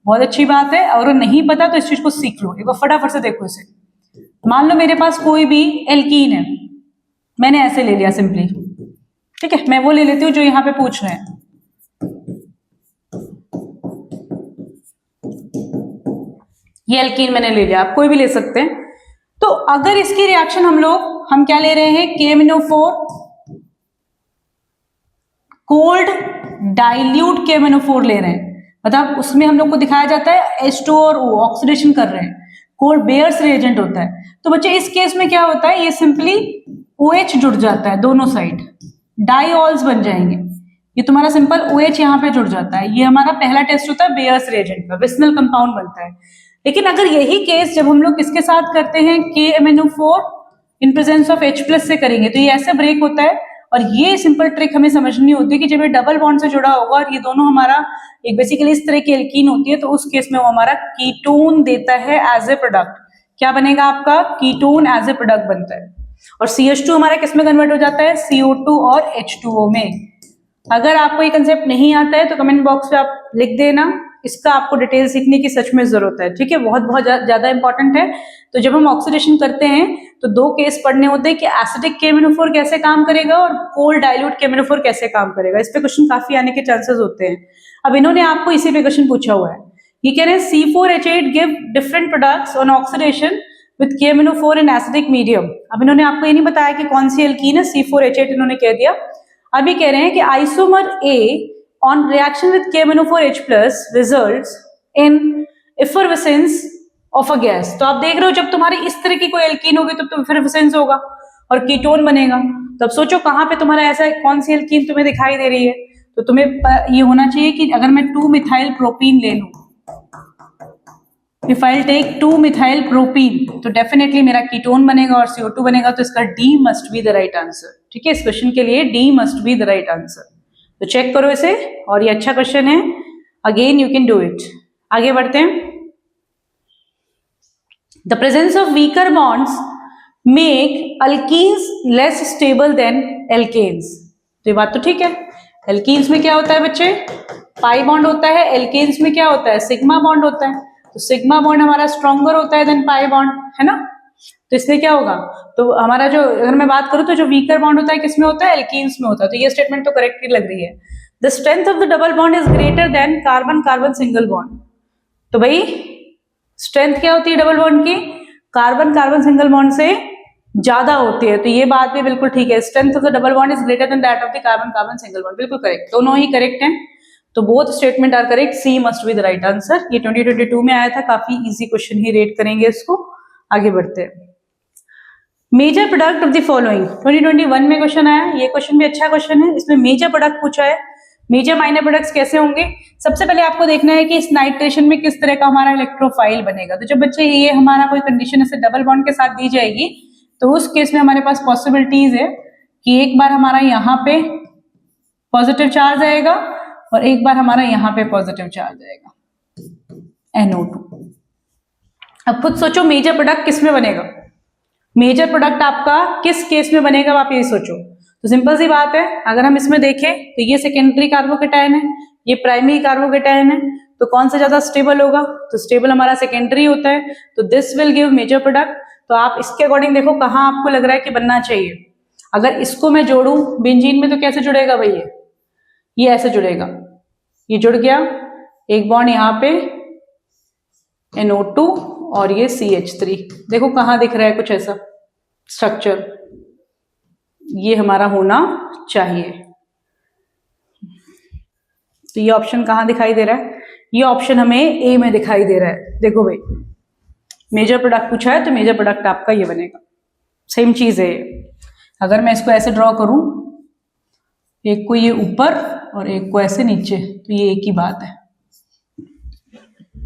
S1: बहुत अच्छी बात है, और नहीं पता तो इस चीज को सीख लो। एक बार फटाफट से देखो इसे। मान लो मेरे पास कोई भी एल्कीन है, मैंने ऐसे ले लिया सिंपली, ठीक है, मैं वो ले लेती हूँ जो यहाँ पे पूछ रहे हैं। ये एल्कीन मैंने ले लिया, आप कोई भी ले सकते हैं। तो अगर इसकी रिएक्शन हम क्या ले रहे हैं, KMnO4 कोल्ड डाइल्यूट KMnO4 ले रहे हैं, मतलब उसमें हम लोग को दिखाया जाता है H2 और O ऑक्सीडेशन कर रहे हैं, कोल्ड बेयर्स रिएजेंट होता है। तो बच्चे इस केस में क्या होता है, ये सिंपली OH जुड़ जाता है दोनों साइड, डाइऑल्स बन जाएंगे, ये तुम्हारा सिंपल OH यहाँ पे जुड़ जाता है। ये हमारा पहला टेस्ट होता है बेयर्स रिएजेंट का, विस्नल कंपाउंड बनता है। लेकिन अगर यही केस जब हम लोग किसके साथ करते हैं, KMnO4 in presence of H+ से करेंगे, तो ये ऐसे ब्रेक होता है। और ये सिंपल ट्रिक हमें समझनी होती है कि जब ये डबल बॉन्ड से जुड़ा होगा और ये दोनों हमारा एक बेसिकली इस तरह की एल्कीन होती है, तो उस केस में वो हमारा कीटोन देता है एज ए प्रोडक्ट। क्या बनेगा आपका, कीटोन एज ए प्रोडक्ट बनता है। और CH2 हमारा किस में कन्वर्ट हो जाता है, CO2 और H2O में। अगर आपको ये कंसेप्ट नहीं आता है तो कमेंट बॉक्स में आप लिख देना, इसका आपको डिटेल सीखने की सच में जरूरत है, ठीक है, बहुत बहुत ज्यादा इंपॉर्टेंट है। तो जब हम ऑक्सीडेशन करते हैं तो दो केस पढ़ने होते हैं कि एसिडिक KMnO4 कैसे काम करेगा और कोल्ड डाइल्यूट KMnO4 कैसे काम करेगा। इस पे क्वेश्चन काफी आने के चांसेस होते हैं। अब इन्होंने आपको इसी पे क्वेश्चन पूछा हुआ है, ये कह रहे हैं C4H8 give different products on oxidation with KMnO4 in acidic medium. अब इन्होंने आपको ये नहीं बताया कि कौन सी एल्कीन है, C4H8 इन्होंने कह दिया। अभी कह रहे हैं कि isomer A on reaction with KMnO4H+ results in effervescence of a gas। तो आप देख रहे हो जब तुम्हारी इस तरह की कोई एल्कीन होगी तो effervescence होगा और कीटोन बनेगा। तो अब सोचो कहाँ पे तुम्हारा ऐसा कौन सी एल्कीन तुम्हें दिखाई दे रही है, तो तुम्हें ये होना चाहिए कि अगर मैं 2-मिथाइल प्रोपीन ले लूं, if I'll take two methyl propene, तो डेफिनेटली मेरा कीटोन बनेगा और CO2 बनेगा। तो इसका D must be the right answer, ठीक है, इस क्वेश्चन के लिए D must be the right answer. तो चेक करो इसे, और ये अच्छा क्वेश्चन है, again you can do it. आगे बढ़ते हैं। The presence of weaker bonds make alkenes less stable than alkanes. तो ये बात तो ठीक है, एल्कीन्स में क्या होता है बच्चे, पाई बॉन्ड होता है, एल्केन्स में क्या होता है, सिग्मा बॉन्ड होता है। तो सिग्मा बॉन्ड हमारा स्ट्रॉन्गर होता है देन पाई बॉन्ड, है ना। तो इसलिए क्या होगा, तो हमारा जो, अगर मैं बात करूं तो जो वीकर बॉन्ड होता है किसमें होता है, एल्कीन्स में होता है। तो ये स्टेटमेंट तो करेक्ट ही लग रही है। The strength of the double bond is greater then carbon carbon single bond. तो भाई स्ट्रेंथ क्या होती है डबल बॉन्ड की, कार्बन कार्बन सिंगल बॉन्ड से ज्यादा होती है। तो ये बात भी बिल्कुल ठीक है, strength of the double bond is greater than that of the carbon carbon single bond, बिल्कुल करेक्ट, दोनों ही करेक्ट हैं। तो both statement are correct, C must be the right answer. ये 2022 में आया था, काफी इजी क्वेश्चन ही रेट करेंगे इसको। आगे बढ़ते हैं। Major product of the following 2021 में क्वेश्चन आया, ये क्वेश्चन भी अच्छा क्वेश्चन है, इसमें मेजर प्रोडक्ट पूछा है। मेजर माइनर प्रोडक्ट्स कैसे होंगे, सबसे पहले आपको देखना है कि इस नाइट्रेशन में किस तरह का हमारा इलेक्ट्रोफाइल बनेगा। तो जब बच्चे ये हमारा कोई कंडीशन ऐसे डबल बॉन्ड के साथ दी जाएगी, तो उस केस में हमारे पास पॉसिबिलिटीज है कि एक बार हमारा यहाँ पे पॉजिटिव चार्ज आएगा और एक बार हमारा यहाँ पे पॉजिटिव चार्ज आएगा, NO2। अब खुद सोचो मेजर प्रोडक्ट किस में बनेगा, मेजर प्रोडक्ट आपका किस केस में बनेगा, आप ये सोचो। तो सिंपल सी बात है, अगर हम इसमें देखें तो ये सेकेंडरी कार्बोकेटायन है, ये प्राइमरी कार्बोकेटायन है, तो कौन सा ज्यादा स्टेबल होगा, तो स्टेबल हमारा सेकेंडरी होता है। तो this will give major product. तो आप इसके अकॉर्डिंग देखो कहाँ आपको लग रहा है कि बनना चाहिए। अगर इसको मैं जोड़ू बेंजीन में तो कैसे जुड़ेगा भैया, ये ऐसे जुड़ेगा, ये जुड़ गया, एक बॉन्ड यहाँ पे NO2 और ये CH3, देखो कहाँ दिख रहा है कुछ ऐसा स्ट्रक्चर, ये हमारा होना चाहिए। तो ये ऑप्शन कहाँ दिखाई दे रहा है, ये ऑप्शन हमें A में दिखाई दे रहा है। देखो भाई मेजर प्रोडक्ट पूछा है तो मेजर प्रोडक्ट आपका ये बनेगा, सेम चीज है। अगर मैं इसको ऐसे ड्रॉ करूं, एक को ये ऊपर और एक को ऐसे नीचे, तो ये एक ही बात है,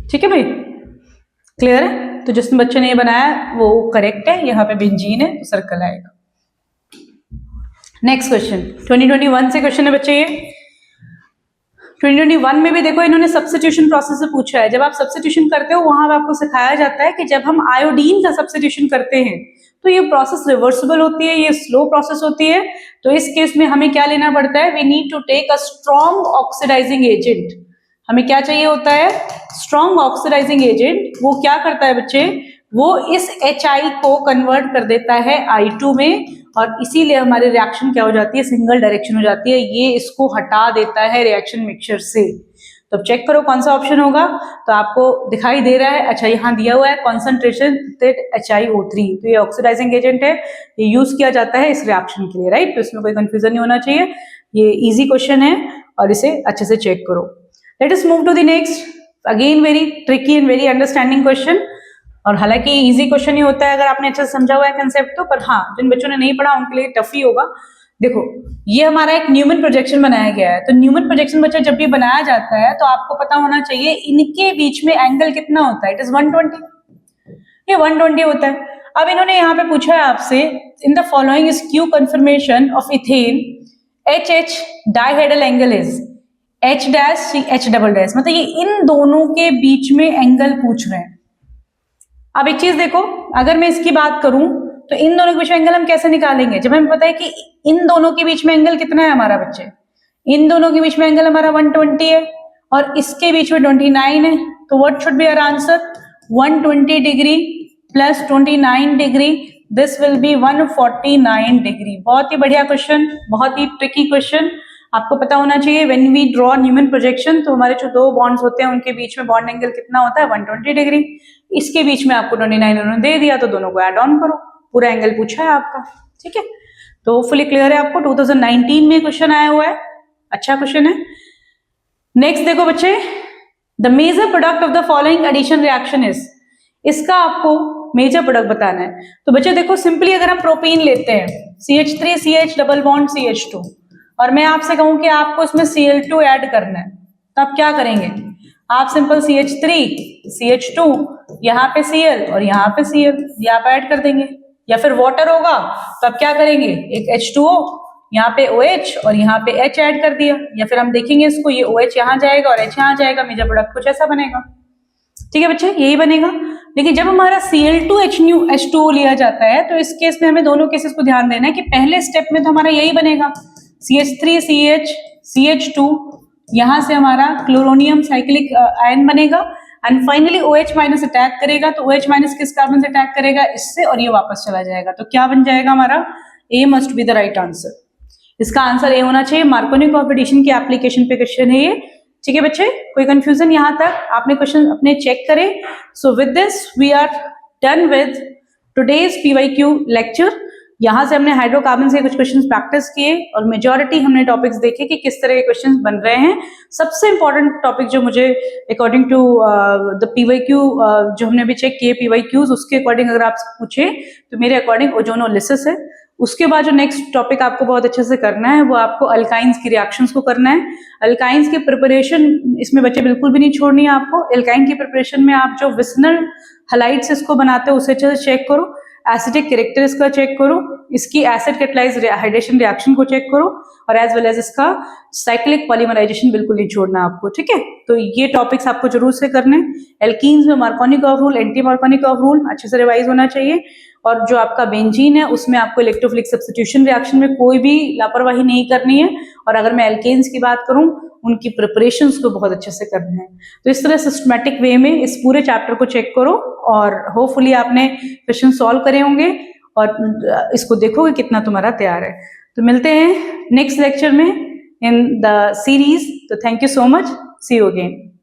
S1: ठीक है भाई, क्लियर है। तो जिस बच्चे ने ये बनाया वो करेक्ट है, यहाँ पे बेंजीन है तो सर्कल आएगा। नेक्स्ट क्वेश्चन 2021 से क्वेश्चन है बच्चे, ये 2021 में भी देखो इन्होंने सब्स्टिट्यूशन प्रोसेस से पूछा है। जब आप सब्स्टिट्यूशन करते हो वहां आपको सिखाया जाता है कि जब हम आयोडीन का सब्स्टिट्यूशन करते हैं तो ये प्रोसेस रिवर्सिबल होती है, ये स्लो प्रोसेस होती है। तो इस केस में हमें क्या लेना पड़ता है, we need to take a strong oxidizing agent. हमें क्या चाहिए होता है, स्ट्रॉन्ग ऑक्सीडाइजिंग एजेंट। वो क्या करता है बच्चे, वो इस HI को कन्वर्ट कर देता है I2 में, और इसीलिए हमारी रिएक्शन क्या हो जाती है, सिंगल डायरेक्शन हो जाती है। ये इसको हटा देता है रिएक्शन मिक्सचर से। तो अब चेक करो कौन सा ऑप्शन होगा। तो आपको दिखाई दे रहा है, अच्छा यहाँ दिया हुआ है कॉन्सेंट्रेटेड HiO3, तो ये ऑक्सीडाइजिंग एजेंट है, ये यूज किया जाता है इस रिएक्शन के लिए, राइट। तो इसमें कोई कंफ्यूजन नहीं होना चाहिए, ये इजी क्वेश्चन है और इसे अच्छे से चेक करो। Let us move to the next, again very tricky and very understanding question, और हालांकि इजी क्वेश्चन ही होता है अगर आपने अच्छे से समझा हुआ है कंसेप्ट तो, पर हाँ जिन बच्चों ने नहीं पढ़ा उनके लिए टफ ही होगा। देखो ये हमारा एक न्यूमन प्रोजेक्शन बनाया गया है, तो न्यूमन प्रोजेक्शन बच्चा जब भी बनाया जाता है तो आपको पता होना चाहिए इनके बीच में एंगल कितना होता है, इट इज 120, ये 120 होता है। अब इन्होंने यहाँ पे पूछा है आपसे, in the following skew confirmation of ethane HH dihedral angle is H dash H double dash, मतलब ये इन दोनों के बीच में एंगल पूछ रहे हैं। अब एक चीज देखो, अगर मैं इसकी बात करूं तो इन दोनों के बीच में एंगल हम कैसे निकालेंगे, जब हमें पता है कि इन दोनों के बीच में एंगल कितना है हमारा बच्चे, इन दोनों के बीच में एंगल हमारा 120 है और इसके बीच में 29 है, तो what should be our answer, 120 degree plus 29 degree, this will be 149 degree. बहुत ही बढ़िया क्वेश्चन, बहुत ही ट्रिकी क्वेश्चन। आपको पता होना चाहिए when we draw Newman projection, तो हमारे जो दो बॉन्ड्स होते हैं उनके बीच में बॉन्ड एंगल कितना होता है, 120 डिग्री। इसके बीच में आपको 29 उन्होंने दे दिया, तो दोनों को ऐड ऑन करो, पूरा एंगल पूछा है आपका, ठीक है। तो होपफुली क्लियर है आपको, 2019 में क्वेश्चन आया हुआ है, अच्छा क्वेश्चन है। नेक्स्ट देखो बच्चे, the major product of the following addition reaction is, इसका आपको मेजर प्रोडक्ट बताना है। तो बच्चे देखो सिंपली अगर हम प्रोपीन लेते हैं CH3 CH double bond CH2 और मैं आपसे कहूं कि आपको इसमें Cl2 ऐड करना है, तो आप क्या करेंगे, आप सिंपल CH3 CH2 यहाँ पे Cl और यहाँ पे Cl ये आप ऐड कर देंगे, या फिर वाटर होगा तो आप क्या करेंगे, एक H2O यहाँ पे OH और यहाँ पे H ऐड कर दिया, या फिर हम देखेंगे इसको, ये OH यहाँ जाएगा और H यहाँ जाएगा, मेजर प्रोडक्ट कुछ ऐसा बनेगा, ठीक है बच्चे, यही बनेगा। लेकिन जब हमारा Cl2 H2O लिया जाता है तो इस केस में हमें दोनों केसेस को ध्यान देना है कि पहले स्टेप में तो हमारा यही बनेगा, CH3 CH CH2, यहां से हमारा क्लोरोनियम साइक्लिक आयन बनेगा and finally OH minus attack करेगा, तो OH माइनस किस कार्बन से अटैक करेगा, इससे, और ये वापस चला जाएगा। तो क्या बन जाएगा हमारा, A must be the right answer, इसका आंसर ए होना चाहिए। मार्कोनी कोऑर्डिनेशन की एप्लीकेशन पे क्वेश्चन है ये, ठीक है बच्चे, कोई कंफ्यूजन यहां तक आपने क्वेश्चन अपने चेक करे। So with this we are done with today's PYQ lecture. यहां से हमने हाइड्रोकार्बन से कुछ क्वेश्चंस प्रैक्टिस किए और मेजॉरिटी हमने टॉपिक्स देखे कि किस तरह के क्वेश्चंस बन रहे हैं। सबसे इंपॉर्टेंट टॉपिक जो मुझे अकॉर्डिंग टू द PYQ जो हमने अभी चेक किए PYQs, उसके अकॉर्डिंग अगर आप पूछे तो मेरे अकॉर्डिंग ओजोनोलिसिस है। उसके बाद जो नेक्स्ट टॉपिक आपको बहुत अच्छे से करना है वो आपको अल्काइंस की रिएक्शंस को करना है। अल्काइंस की प्रिपरेशन इसमें बच्चे बिल्कुल भी नहीं छोड़नी है आपको। अल्काइन की प्रिपरेशन में आप जो विसिनल हैलाइड्स इसको बनाते हो उसे अच्छे से चेक करो, एसिडिक कैरेक्टर इसका चेक करो, इसकी एसिड कैटालाइज हाइड्रेशन रिएक्शन को चेक करो और एज वेल एज इसका साइक्लिक पॉलीमराइजेशन बिल्कुल नहीं छोड़ना आपको, ठीक है। तो ये टॉपिक्स आपको जरूर से करने। एल्कीन्स में मार्कोनी-कॉफ रूल, एंटी मार्कोनी-कॉफ रूल अच्छे से रिवाइज होना चाहिए और जो आपका बेंजीन है उसमें आपको इलेक्ट्रोफिलिक सब्स्टिट्यूशन रिएक्शन में कोई भी लापरवाही नहीं करनी है। और अगर मैं एल्केन्स की बात करूं उनकी प्रिपरेशंस को बहुत अच्छे से करना है। तो इस तरह सिस्टमैटिक वे में इस पूरे चैप्टर को चेक करो और होपफुली आपने क्वेश्चन सॉल्व करे होंगे और इसको देखोगे कितना तुम्हारा तैयार है। तो मिलते हैं नेक्स्ट लेक्चर में इन द सीरीज। तो thank you so much, see you again.